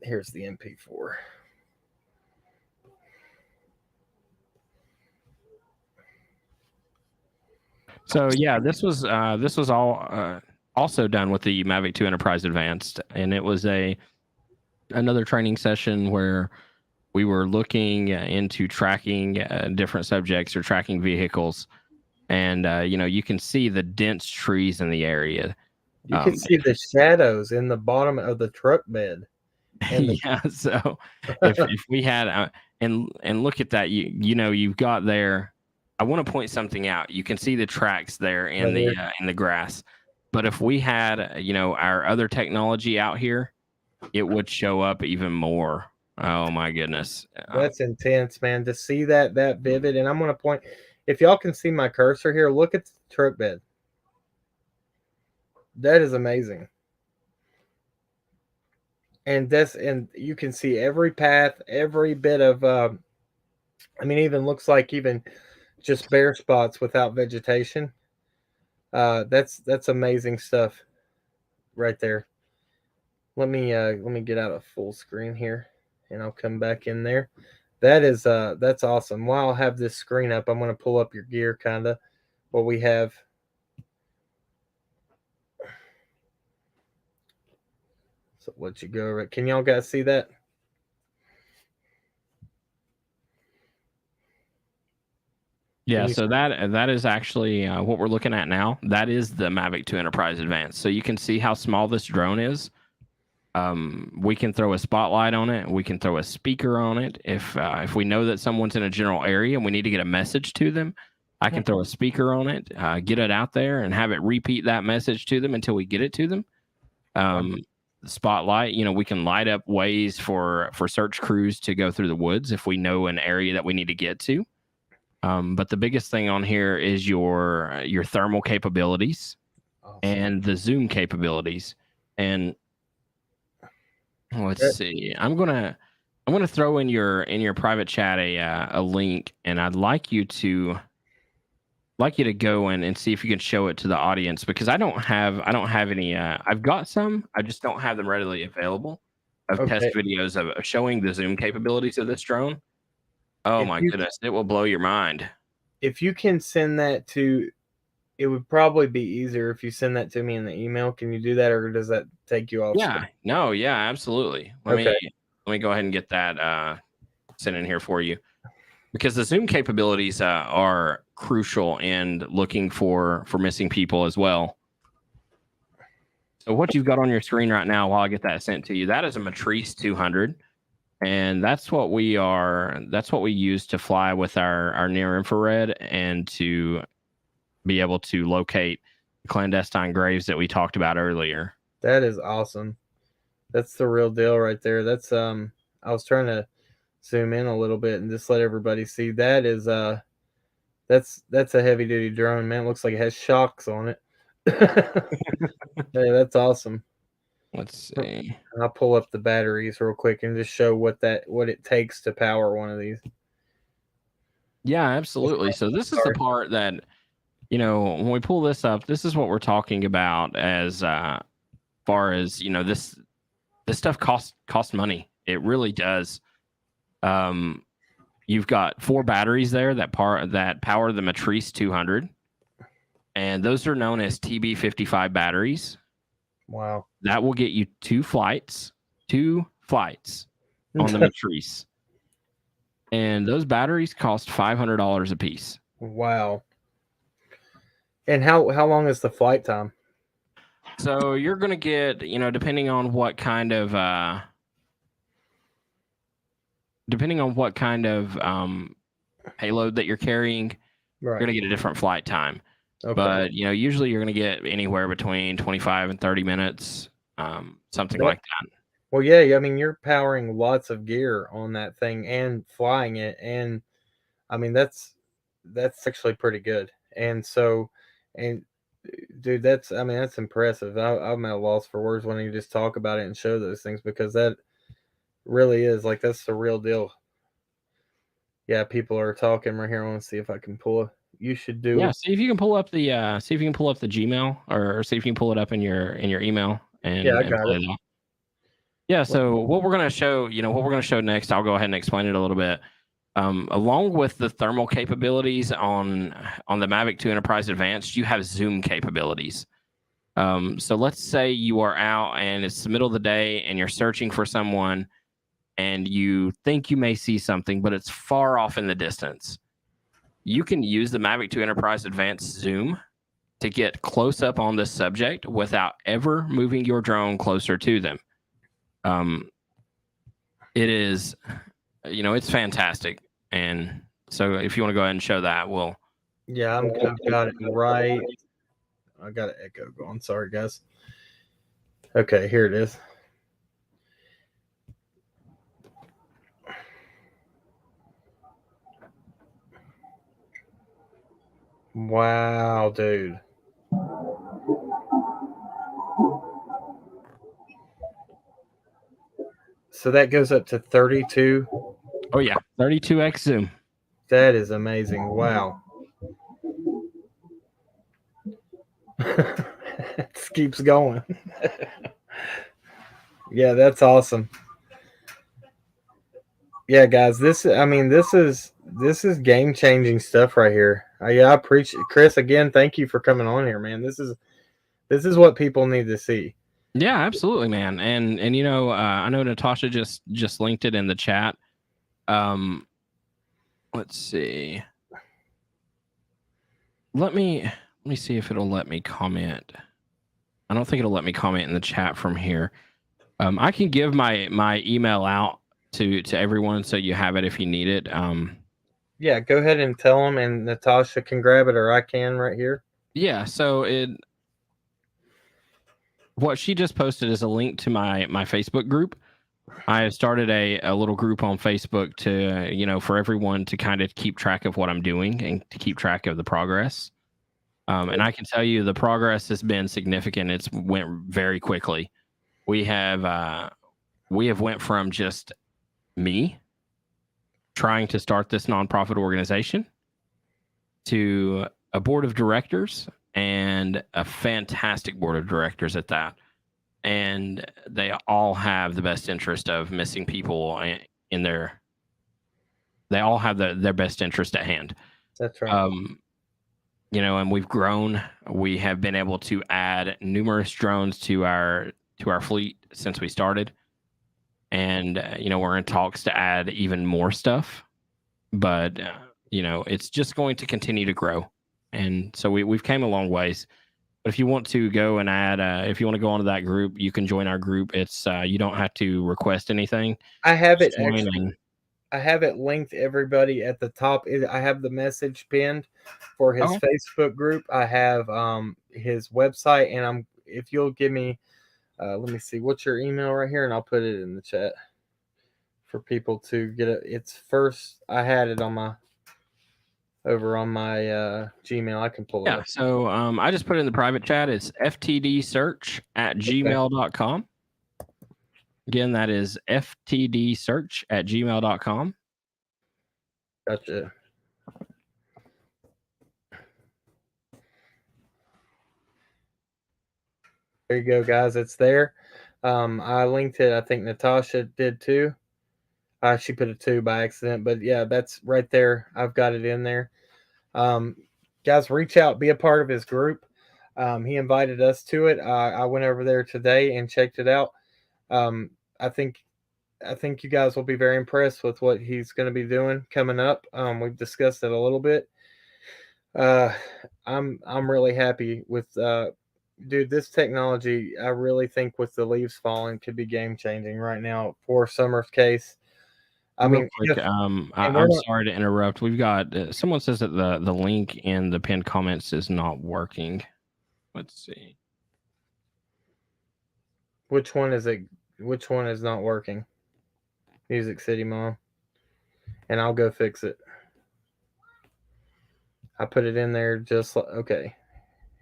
here's the MP4. So yeah, this was all also done with the Mavic 2 Enterprise Advanced, and it was another training session where we were looking into tracking different subjects or tracking vehicles, and you can see the dense trees in the area. You can see the shadows in the bottom of the truck bed. Yeah, so if we had and look at that, you've got there. I want to point something out. You can see the tracks there in the grass. But if we had, our other technology out here, it would show up even more. Oh my goodness. That's intense, man. To see that vivid. And I'm going to point, if y'all can see my cursor here, look at the truck bed. That is amazing. And you can see every path, every bit of, even looks like even just bare spots without vegetation. That's amazing stuff right there. let me get out of full screen here, and I'll come back in there. That's awesome. While I'll have this screen up, I'm going to pull up your gear, kind of what we have. So let you go over it. Can y'all guys see that? Yeah, so that is actually what we're looking at now. That is the Mavic 2 Enterprise Advanced. So you can see how small this drone is. We can throw a spotlight on it. We can throw a speaker on it. If we know that someone's in a general area and we need to get a message to them, I can throw a speaker on it, get it out there, and have it repeat that message to them until we get it to them. The spotlight, we can light up ways for search crews to go through the woods if we know an area that we need to get to. But the biggest thing on here is your thermal capabilities and the zoom capabilities. And let's see. I'm gonna throw in your private chat a link, and I'd like you to go in and see if you can show it to the audience, because I don't have any. I've got some. I just don't have them readily available of test videos of showing the zoom capabilities of this drone. Oh my goodness, it will blow your mind. If you can send that to, it would probably be easier if you send that to me in the email. Can you do that, or does that take you off? Yeah, no, yeah, absolutely. Let me go ahead and get that sent in here for you, because the zoom capabilities are crucial in looking for missing people as well. So what you've got on your screen right now, while I get that sent to you, that is a Matrice 200. And that's what we use to fly with our near infrared and to be able to locate clandestine graves that we talked about earlier. That is awesome. That's the real deal right there. That's I was trying to zoom in a little bit and just let everybody see. That is that's a heavy duty drone, man. It looks like it has shocks on it. Yeah, that's awesome. Let's see. I'll pull up the batteries real quick and just show what it takes to power one of these. Yeah, absolutely. So this is the part that, when we pull this up, this is what we're talking about as far as, this stuff costs money. It really does. You've got 4 batteries there that power the Matrice 200, and those are known as TB55 batteries. Wow. That will get you 2 flights on the Matrice. And those batteries cost $500 a piece. Wow. And how long is the flight time? So you're going to get, depending on what kind of payload that you're carrying, you're going to get a different flight time. Okay. But, usually you're going to get anywhere between 25 and 30 minutes, something like that. Well, yeah, I mean, you're powering lots of gear on that thing and flying it. And, I mean, that's actually pretty good. And so, dude, that's impressive. I'm at a loss for words when you just talk about it and show those things, because that really is, like, that's the real deal. Yeah, people are talking right here. I want to see if I can pull it. You should do. Yeah, see if you can pull up the Gmail, or see if you can pull it up in your email. And yeah, I got it. Yeah, so what we're gonna show, next, I'll go ahead and explain it a little bit. Along with the thermal capabilities on the Mavic 2 Enterprise Advanced, you have zoom capabilities. So let's say you are out and it's the middle of the day and you're searching for someone, and you think you may see something, but it's far off in the distance. You can use the Mavic 2 Enterprise Advanced Zoom to get close up on this subject without ever moving your drone closer to them. It is, it's fantastic. And so if you want to go ahead and show that, we'll. Yeah, I've got it right. I got an echo going. Sorry, guys. Okay, here it is. Wow, dude. So that goes up to 32. Oh yeah, 32x zoom. That is amazing. Wow. It keeps going. Yeah, that's awesome. Yeah, guys, this is game changing stuff right here. Yeah, I appreciate Chris again. Thank you for coming on here, man. This is what people need to see. Yeah, absolutely, man. And I know Natasha just linked it in the chat. Let's see. Let me see if it'll let me comment. I don't think it'll let me comment in the chat from here. I can give my email out to everyone so you have it if you need it. Yeah, go ahead and tell them, and Natasha can grab it, or I can right here. Yeah, so what she just posted is a link to my Facebook group. I have started a little group on Facebook to for everyone to kind of keep track of what I'm doing and to keep track of the progress. And I can tell you the progress has been significant. It's went very quickly. We have went from just me trying to start this nonprofit organization to a board of directors, and a fantastic board of directors at that. And they all have the best interest of missing people in their. They all have their best interest at hand. That's right. And we've grown. We have been able to add numerous drones to our fleet since we started, and we're in talks to add even more stuff. But it's just going to continue to grow, and so we've came a long ways. But if you want to go and add, if you want to go onto that group, you can join our group. It's you don't have to request anything. I have it Just join actually. and I have it linked, everybody, at the top. I have the message pinned for his okay. Facebook group. I have his website, and if you'll give me, let me see, what's your email right here, and I'll put it in the chat for people to get it. It's first. I had it over on my Gmail. I can pull it Yeah. up. So I just put it in the private chat. It's ftdsearch@gmail.com. Again, that is ftdsearch@gmail.com. Gotcha. There you go, guys. It's there. I linked it. I think Natasha did too. She put a 2 by accident, but yeah, that's right there. I've got it in there. Guys, reach out, be a part of his group. He invited us to it. I went over there today and checked it out. I think you guys will be very impressed with what he's going to be doing coming up. We've discussed it a little bit. I'm really happy with dude, this technology. I really think with the leaves falling could be game changing right now for Summer's case. I Real mean, quick, and I'm sorry to interrupt. We've got someone says that the link in the pinned comments is not working. Let's see. Which one is it? Which one is not working? Music City Mom. And I'll go fix it. I put it in there just like, okay.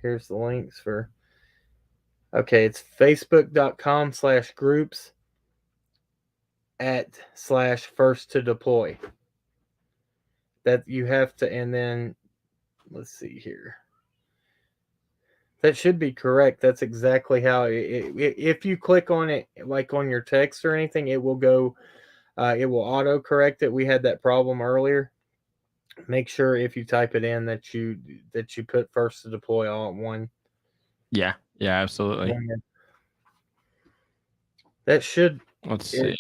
Here's the links for. Okay, it's facebook.com/groups /first to deploy. That you have to, and then let's see here. That should be correct. That's exactly how if you click on it, like on your text or anything, it will go. It will auto correct it. We had that problem earlier. Make sure if you type it in that you put first to deploy all at one. Yeah, absolutely. That should. Let's see.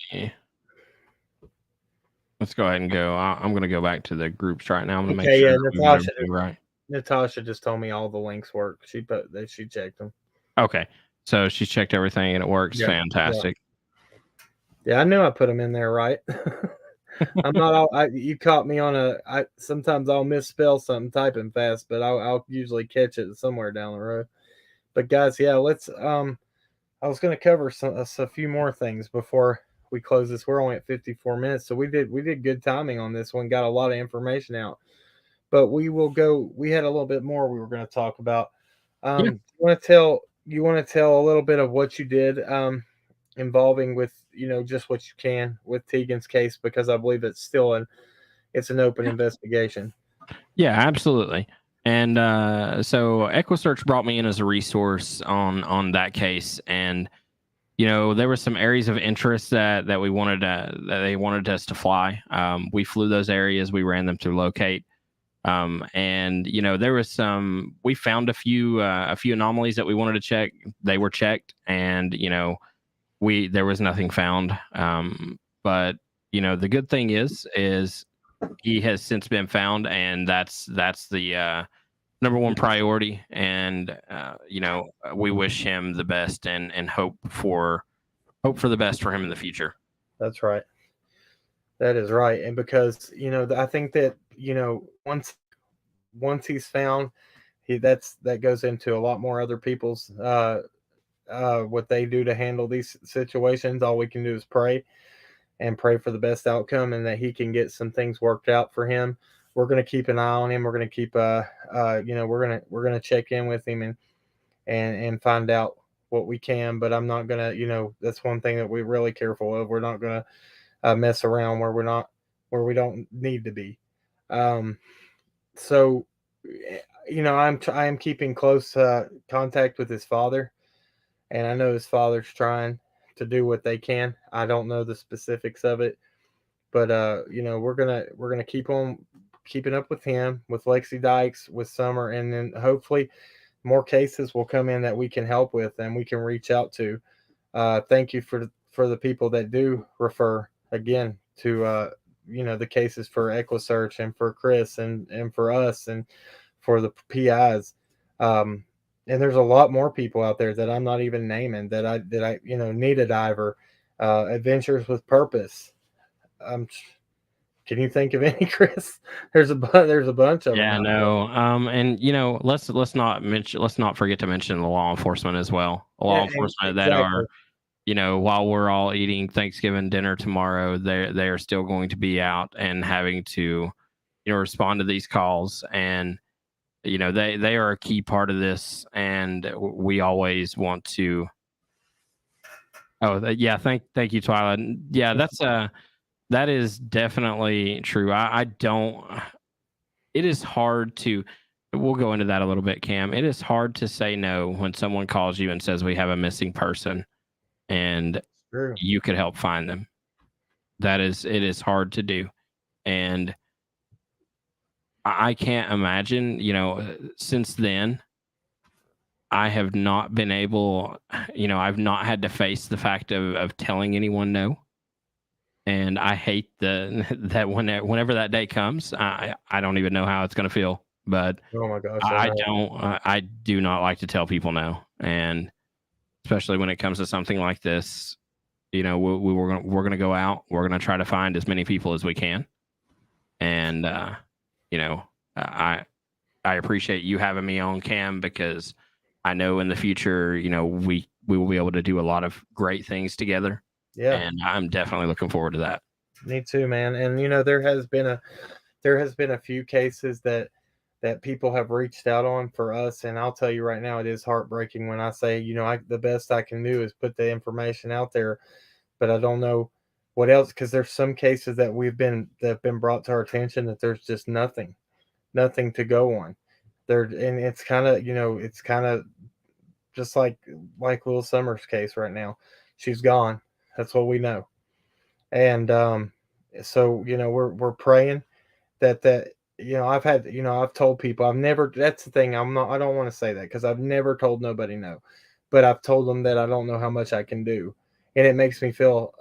Let's go ahead and go. I'm going to go back to the groups right now. I'm going to make sure Natasha, right. Natasha just told me all the links work. She checked them. Okay, so she checked everything and it works. Yeah. Fantastic. Yeah, I knew I put them in there right. I'm not all. You caught me on sometimes I'll misspell something typing fast, but I'll usually catch it somewhere down the road. But guys, yeah, let's. I was going to cover a few more things before we close this. We're only at 54 minutes, so we did good timing on this one. Got a lot of information out, but we will go. We had a little bit more we were going to talk about. Yeah. You want to tell a little bit of what you did involving with just what you can with Tegan's case, because I believe it's still an open investigation. Yeah, absolutely. And so EquiSearch brought me in as a resource on that case, and there were some areas of interest that we wanted that they wanted us to fly. We flew those areas. We ran them through locate. And there was we found a few anomalies that we wanted to check. They were checked, and there was nothing found. But the good thing is he has since been found, and that's the number one priority. And we wish him the best, and hope for the best for him in the future. That's right. That is right. And because I think that once he's found, that goes into a lot more other people's what they do to handle these situations. All we can do is pray and pray for the best outcome, and that he can get some things worked out for him. We're going to keep an eye on him. We're going to keep we're going to check in with him and find out what we can. But I'm not going to that's one thing that we're really careful of. We're not going to mess around where we don't need to be. Um, so I am keeping close contact with his father, and I know his father's trying to do what they can. I don't know the specifics of it, but we're gonna keep on keeping up with him, with Lexi Dykes, with Summer, and then hopefully more cases will come in that we can help with and we can reach out to. Thank you for the people that do refer again to the cases for EquiSearch and for Chris and for us and for the PIs. And there's a lot more people out there that I'm not even naming that I need a diver, adventures with purpose. Um, can you think of any, Chris? There's a bunch of them Yeah, out there. no. And let's not forget to mention the law enforcement as well. Law Yeah, enforcement that are, exactly. while we're all eating Thanksgiving dinner tomorrow, they are still going to be out and having to, respond to these calls. And they are a key part of this, and we always want to. Oh, yeah. Thank you, Twilight. Yeah, that is definitely true. I don't. It is hard to. We'll go into that a little bit, Cam. It is hard to say no when someone calls you and says we have a missing person, and True. you could help find them. It is hard to do, and I can't imagine. Since then, I have not been able. I've not had to face the fact of telling anyone no. And I hate that whenever that day comes, I don't even know how it's going to feel. But Oh my gosh, I I know. don't. I do not like to tell people no, and especially when it comes to something like this. We're gonna go out. We're gonna try to find as many people as we can, and you know, I appreciate you having me on, Cam, because I know in the future, we will be able to do a lot of great things together, Yeah, and I'm definitely looking forward to that. me too, man. And there has been a few cases that people have reached out on for us, and I'll tell you right now, it is heartbreaking when I say, the best I can do is put the information out there, but I don't know what else, because there's some cases that have been brought to our attention that there's just nothing to go on there. And it's kind of just like Will Summers' case right now. She's gone. That's what we know. And so we're praying that I've told people, I've never, that's the thing, I don't want to say that because I've never told nobody no, but I've told them that I don't know how much I can do, and it makes me feel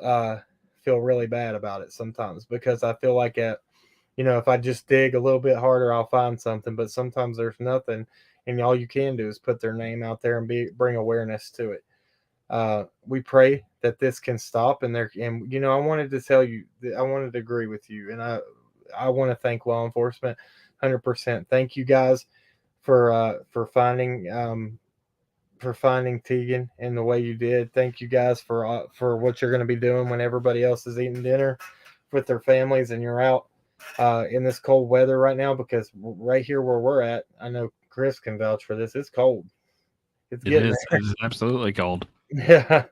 really bad about it sometimes, because I feel like if I just dig a little bit harder, I'll find something, but sometimes there's nothing, and all you can do is put their name out there and bring awareness to it. We pray that this can stop, and I wanted to tell you, I wanted to agree with you, and I want to thank law enforcement 100%. Thank you guys for finding Tegan in the way you did. Thank you guys for what you're going to be doing when everybody else is eating dinner with their families and you're out in this cold weather right now, because right here where we're at, I know Chris can vouch for this. It's cold. It's It getting is. It is absolutely cold. yeah,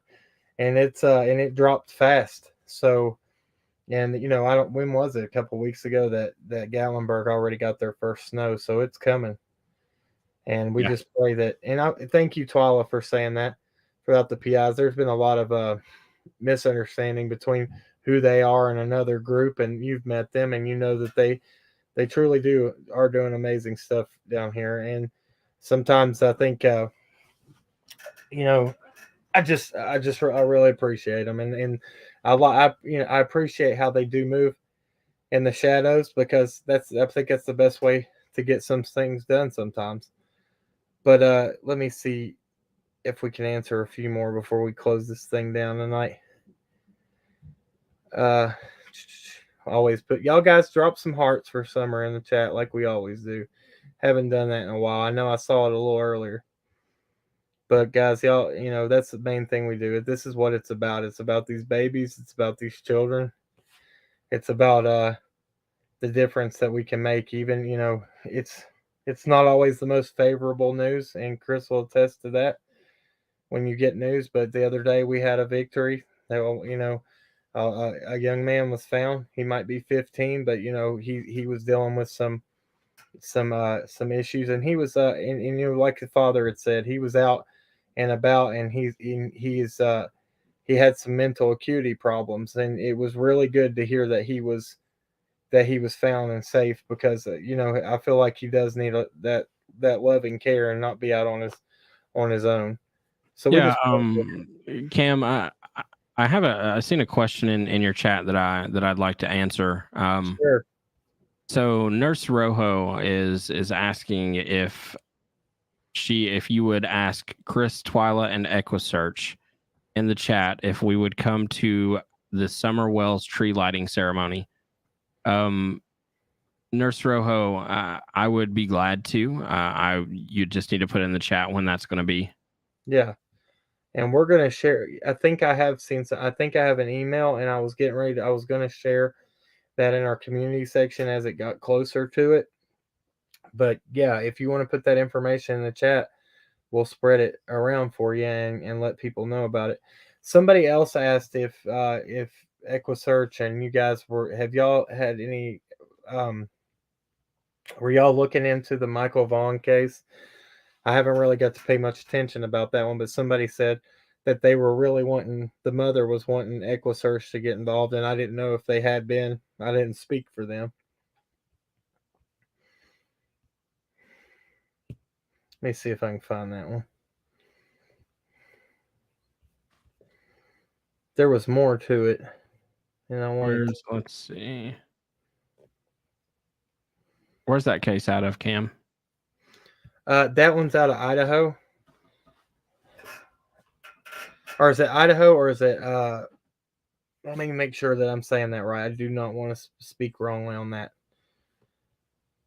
and it dropped fast. So, and I don't. When was it? A couple weeks ago that Gallenberg already got their first snow, so it's coming. And we Yeah. just pray that. And I thank you, Twila, for saying that. throughout the PIs. There's been a lot of misunderstanding between who they are and another group, and you've met them, and you know that they truly are doing amazing stuff down here. And sometimes I think you know I really appreciate them, and I appreciate how they do move in the shadows, because I think that's the best way to get some things done sometimes. But let me see if we can answer a few more before we close this thing down tonight. Uh, always put y'all guys drop some hearts for Summer in the chat like we always do. Haven't done that in a while. I know I saw it a little earlier. But guys, y'all, that's the main thing we do. This is what it's about. It's about these babies. It's about these children. It's about the difference that we can make. Even it's not always the most favorable news, and Chris will attest to that when you get news. But the other day we had a victory. A young man was found. He might be 15, but he was dealing with some issues, and he was and like the father had said, he was out and about, and he had some mental acuity problems, and it was really good to hear that he was found and safe, because I feel like he does need that loving care and not be out on his own. So we Yeah, just Cam, I seen a question in your chat that I'd like to answer. sure. So Nurse Rojo is asking if you would ask Chris, Twyla, and EquiSearch in the chat if we would come to the Summer Wells tree lighting ceremony. Nurse Rojo, I would be glad to. You just need to put in the chat when that's going to be. Yeah. And we're gonna share. I think I have an email, and I was gonna share that in our community section as it got closer to it. But yeah, if you want to put that information in the chat, we'll spread it around for you and let people know about it. Somebody else asked if EquiSearch and you guys have y'all had any were y'all looking into the Michael Vaughn case? I haven't really got to pay much attention about that one, but somebody said that they were really the mother was wanting EquiSearch to get involved, and I didn't know if they had been. I didn't speak for them. Let me see if I can find that one. There was more to it, and I wanted. Let's see. Where's that case out of, Cam? That one's out of Idaho. Or is it Idaho, or is it let me make sure that I'm saying that right. I do not want to speak wrongly on that.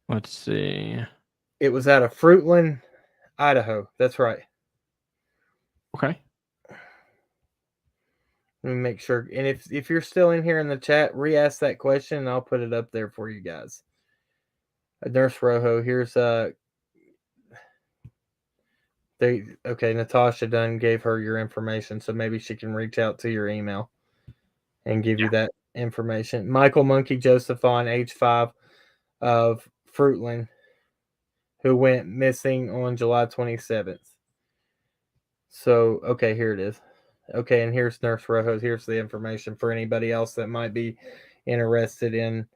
Let's see. It was out of Fruitland, Idaho. That's right. Okay. Let me make sure. And if you're still in here in the chat, re-ask that question, and I'll put it up there for you guys. Nurse Rojo, here's Natasha Dunn gave her your information, so maybe she can reach out to your email and give you that information. Michael Monkey Josephine, age 5, of Fruitland, who went missing on July 27th. So, okay, here it is. Okay, and here's Nurse Rojo. Here's the information for anybody else that might be interested in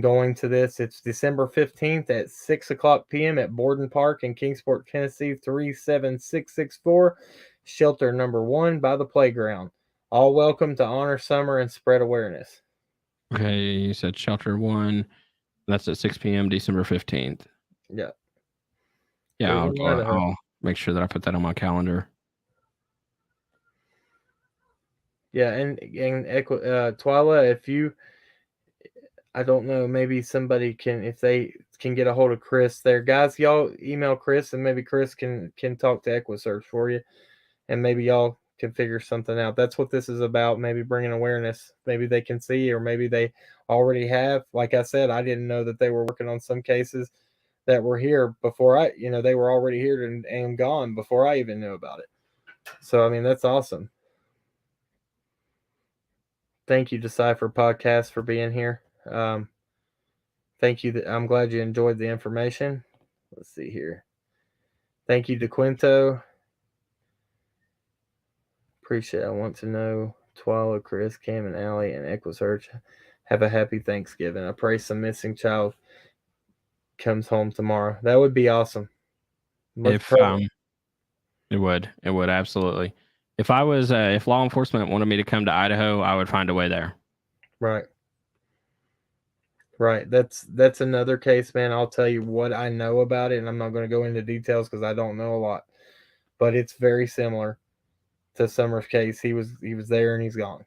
going to this. It's December 15th at 6:00 p.m. at Borden Park in Kingsport, Tennessee, 37664, shelter number 1 by the playground. All welcome to honor Summer and spread awareness. Okay, you said shelter 1. That's at 6 p.m. December 15th. Yeah. Yeah, I'll make sure that I put that on my calendar. Yeah, and Twyla, if you, I don't know, maybe somebody can, if they can get a hold of Chris there. Guys, y'all email Chris, and maybe Chris can talk to EquiSearch for you, and maybe y'all can figure something out. That's what this is about, maybe bringing awareness. Maybe they can see, or maybe they already have. Like I said, I didn't know that they were working on some cases that were here before they were already here and gone before I even knew about it. So, I mean, that's awesome. Thank you, Decipher Podcast, for being here. Thank you. I'm glad you enjoyed the information. Let's see here. Thank you, DeQuinto. Appreciate it. I want to know Twila, Chris, Cam, and Allie, and Equisearch have a happy Thanksgiving. I pray some missing child comes home tomorrow. That would be awesome. Let's If pray. it would absolutely. If I was if law enforcement wanted me to come to Idaho, I would find a way there. Right. Right. That's another case, man. I'll tell you what I know about it, and I'm not going to go into details because I don't know a lot. But it's very similar to Summer's case. He was there and he's gone,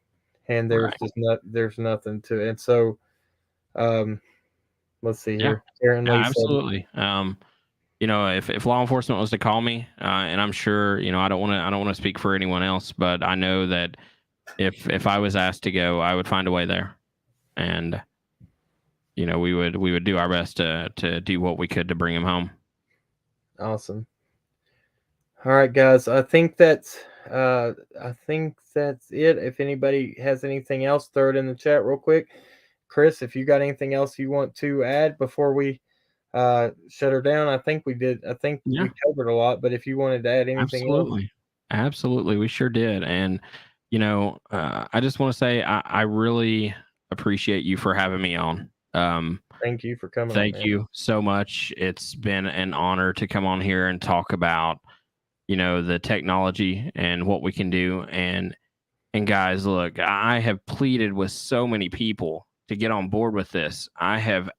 and there's Right. just there's nothing to it. And so, um, let's see Yeah. here. Aaron Yeah, Lee said, absolutely. You know, if law enforcement was to call me, and I'm sure, you know, I don't want to speak for anyone else, but I know that if I was asked to go, I would find a way there, and you know, we would do our best to do what we could to bring him home. "Awesome." All right, guys. Uh, I think that's it. If anybody has anything else, throw it in the chat real quick. Chris, if you got anything else you want to add before we shut her down, I think we did. I think Yeah, we covered a lot. But if you wanted to add anything else, absolutely, absolutely, we sure did. And you know, I just want to say I really appreciate you for having me on. thank you for coming on, Thank man. you so much. It's been an honor to come on here and talk about, you know, the technology and what we can do. And guys, look, I have pleaded with so many people to get on board with this. I have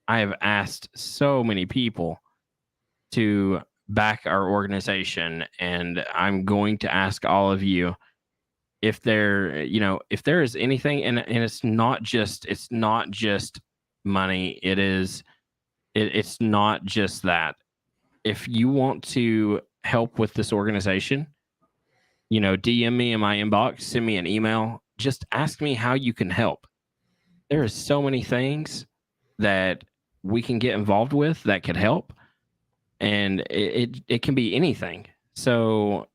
asked so many people to back our organization, and I'm going to ask all of you if there, you know, if there is anything, and it's not just money. It's not just that. If you want to help with this organization, you know, DM me in my inbox, send me an email, just ask me how you can help. There are so many things that we can get involved with that could help, and it can be anything. So,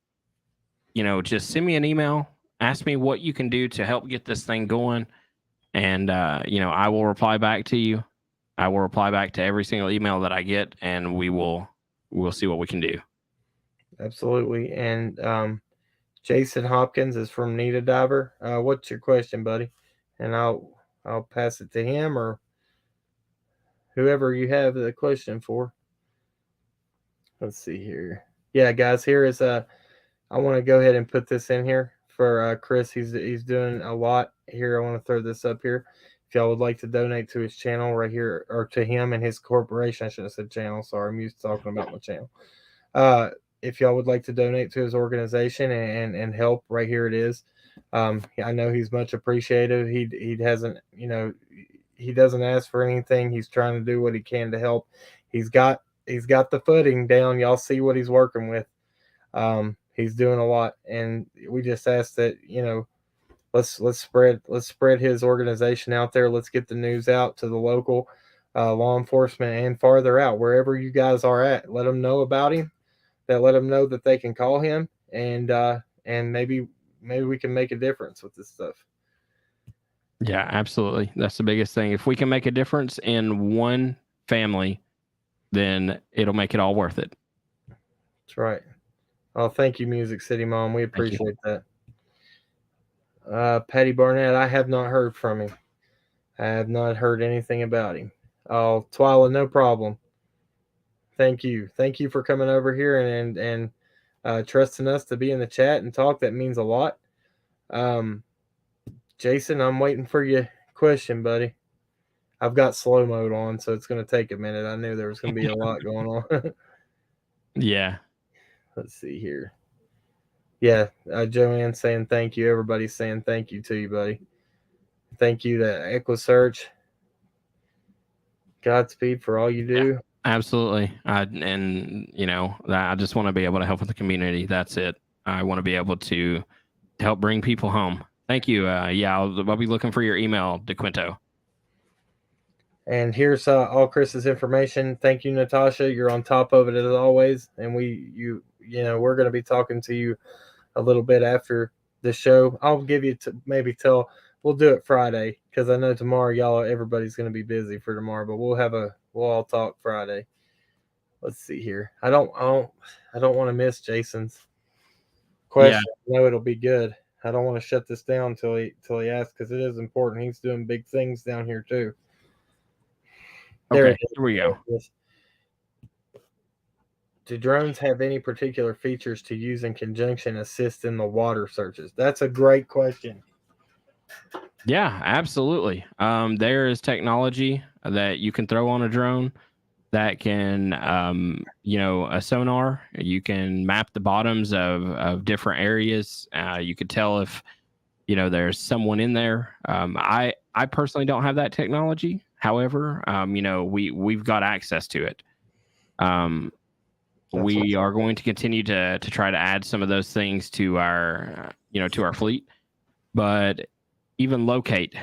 you know, just send me an email, ask me what you can do to help get this thing going, and you know, I will reply back to you. I will reply back to every single email that I get, and we'll see what we can do. Absolutely. And Jason Hopkins is from Nita Diver. What's your question, buddy? And I'll pass it to him or whoever you have the question for. Let's see here. Yeah, guys, here is I want to go ahead and put this in here for Chris. He's doing a lot here. I want to throw this up here. If y'all would like to donate to his channel right here, or to him and his corporation, I should have said channel. Sorry, I'm used to talking about my channel. Uh, if y'all would like to donate to his organization and help, right here it is. I know he's much appreciated. He hasn't, you know, he doesn't ask for anything. He's trying to do what he can to help. He's got he's got the footing down. Y'all see what he's working with. He's doing a lot, and we just ask that, you know, let's spread his organization out there. Let's get the news out to the local law enforcement and farther out, wherever you guys are at. Let them know about him. That let them know that they can call him, and maybe we can make a difference with this stuff. Yeah, absolutely. That's the biggest thing. If we can make a difference in one family, then it'll make it all worth it. That's right. Oh, thank you, Music City Mom. We Thank you. appreciate that. Patty Barnett, I have not heard from him. I have not heard anything about him. Oh, Twyla, no problem. Thank you. Thank you for coming over here and trusting us to be in the chat and talk. That means a lot. Um, Jason, I'm waiting for your question, buddy. I've got slow mode on, so it's going to take a minute. I knew there was going to be a lot going on. Yeah. Let's see here. Yeah, Joanne saying thank you. Everybody's saying thank you to you, buddy. Thank you to Equisearch. Godspeed for all you do. Absolutely. And you know, I just want to be able to help with the community. That's it. I want to be able to help bring people home. Thank you. Yeah, I'll be looking for your email, DeQuinto. And here's all Chris's information. Thank you, Natasha. You're on top of it as always. And we're going to be talking to you a little bit after the show. I'll give you maybe till we'll do it Friday, because I know tomorrow everybody's going to be busy for tomorrow. But we'll all talk Friday. Let's see here. I don't want to miss Jason's question. Yeah. I know it'll be good. I don't want to shut this down till he asks, because it is important. He's doing big things down here too. There Okay, it is. here we go. Do drones have any particular features to use in conjunction assist in the water searches? That's a great question. Yeah, absolutely. There is technology that you can throw on a drone that can, a sonar. You can map the bottoms of different areas. You could tell if, there's someone in there. I personally don't have that technology. However, we've got access to it. We are going to continue to try to add some of those things to our, to our fleet. But even locate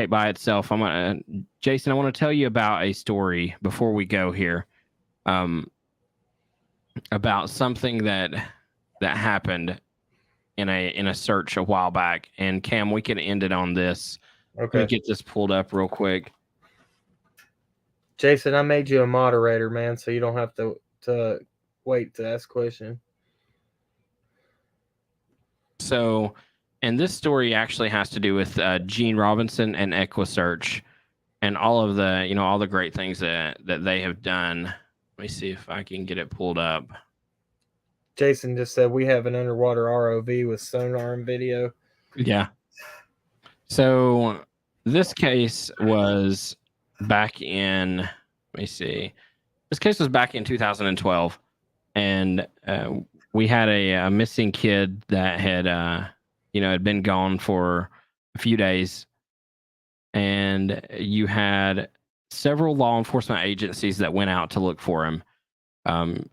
by itself. Jason, I want to tell you about a story before we go here, about something that happened in a search a while back. And Cam, we can end it on this. Okay. Let me get this pulled up real quick. Jason, I made you a moderator, man, so you don't have to wait to ask questions. So, and this story actually has to do with Gene Robinson and EquiSearch and all of the, all the great things that they have done. Let me see if I can get it pulled up. Jason just said we have an underwater ROV with sonar and video. Yeah. So this case was back in, let me see. This case was back in 2012. And we had a missing kid that had, had been gone for a few days. And you had several law enforcement agencies that went out to look for him.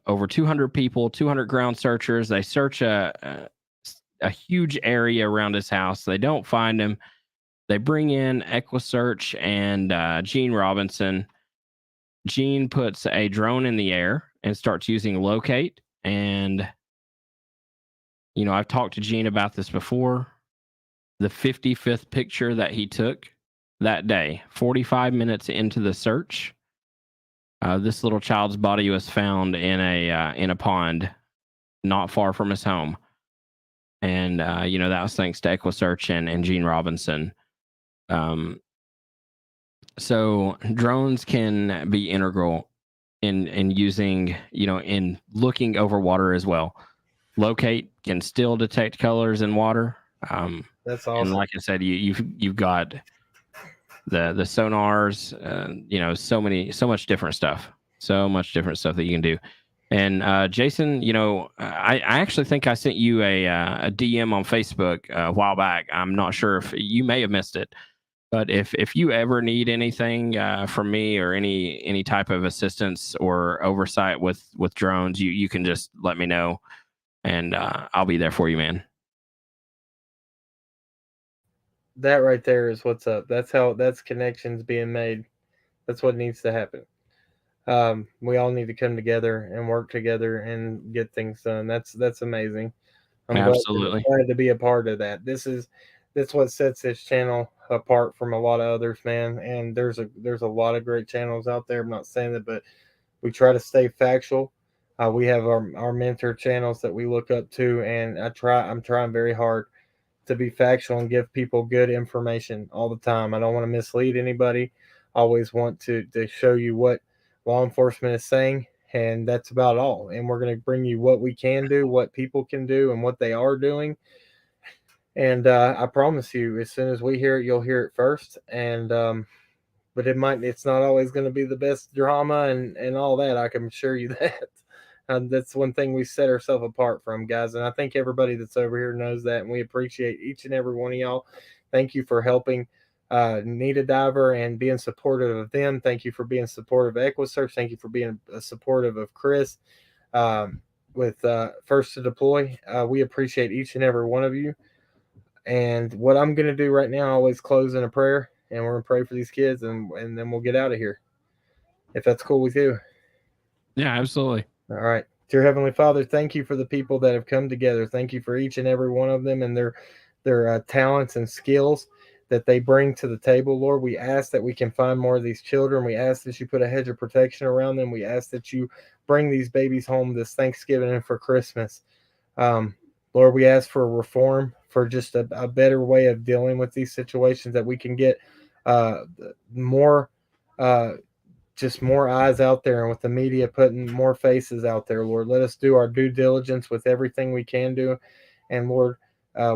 Over 200 people, 200 ground searchers. They search a huge area around his house. They don't find him. They bring in EquiSearch and Gene Robinson. Gene puts a drone in the air and starts using locate. And, I've talked to Gene about this before. The 55th picture that he took that day, 45 minutes into the search, this little child's body was found in a pond not far from his home. And, that was thanks to EquiSearch and Gene Robinson. So drones can be integral in using, in looking over water as well. Locate can still detect colors in water. That's awesome. And like I said, you've got the sonars, so much different stuff that you can do. And Jason, I actually think I sent you a DM on Facebook a while back. I'm not sure if you may have missed it, but if you ever need anything from me or any type of assistance or oversight with drones, you can just let me know, and I'll be there for you, man. That right there is what's up. That's connections being made. That's what needs to happen. We all need to come together and work together and get things done. That's amazing. I'm Absolutely glad to be a part of that. That's what sets this channel apart from a lot of others, man. And there's a lot of great channels out there. I'm not saying that, but we try to stay factual. We have our mentor channels that we look up to, and I'm trying very hard to be factual and give people good information all the time. I don't want to mislead anybody. I always want to show you what law enforcement is saying, and that's about all. And we're going to bring you what we can do, what people can do, and what they are doing. And I promise you, as soon as we hear it, you'll hear it first. And but it's not always going to be the best drama and all that. I can assure you that. That's one thing we set ourselves apart from, guys. And I think everybody that's over here knows that. And we appreciate each and every one of y'all. Thank you for helping Need a Diver and being supportive of them. Thank you for being supportive of EquiSearch. Thank you for being supportive of Chris with First to Deploy. We appreciate each and every one of you. And what I'm going to do right now, I always close in a prayer. And we're going to pray for these kids. And then we'll get out of here. If that's cool with you. Yeah, absolutely. All right. Dear Heavenly Father, thank you for the people that have come together. Thank you for each and every one of them and their talents and skills that they bring to the table, Lord. We ask that we can find more of these children. We ask that you put a hedge of protection around them. We ask that you bring these babies home this Thanksgiving and for Christmas. Lord, we ask for reform for just a better way of dealing with these situations, that we can get uh, more just more eyes out there, and with the media putting more faces out there. Lord, let us do our due diligence with everything we can do. And Lord,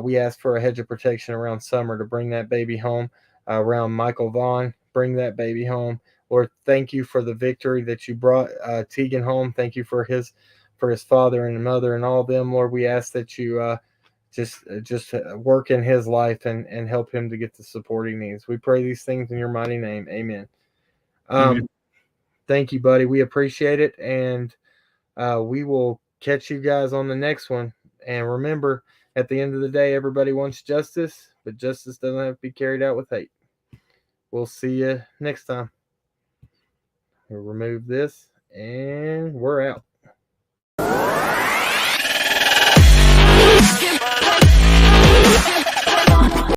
we ask for a hedge of protection around Summer to bring that baby home, around Michael Vaughn, bring that baby home. Lord, thank you for the victory that you brought Tegan home. Thank you for his father and mother and all of them. Lord, we ask that you just work in his life and help him to get the support he needs. We pray these things in your mighty name. Amen. Amen. Thank you, buddy. We appreciate it. And we will catch you guys on the next one. And remember, at the end of the day, everybody wants justice, but justice doesn't have to be carried out with hate. We'll see you next time. We'll remove this, and we're out.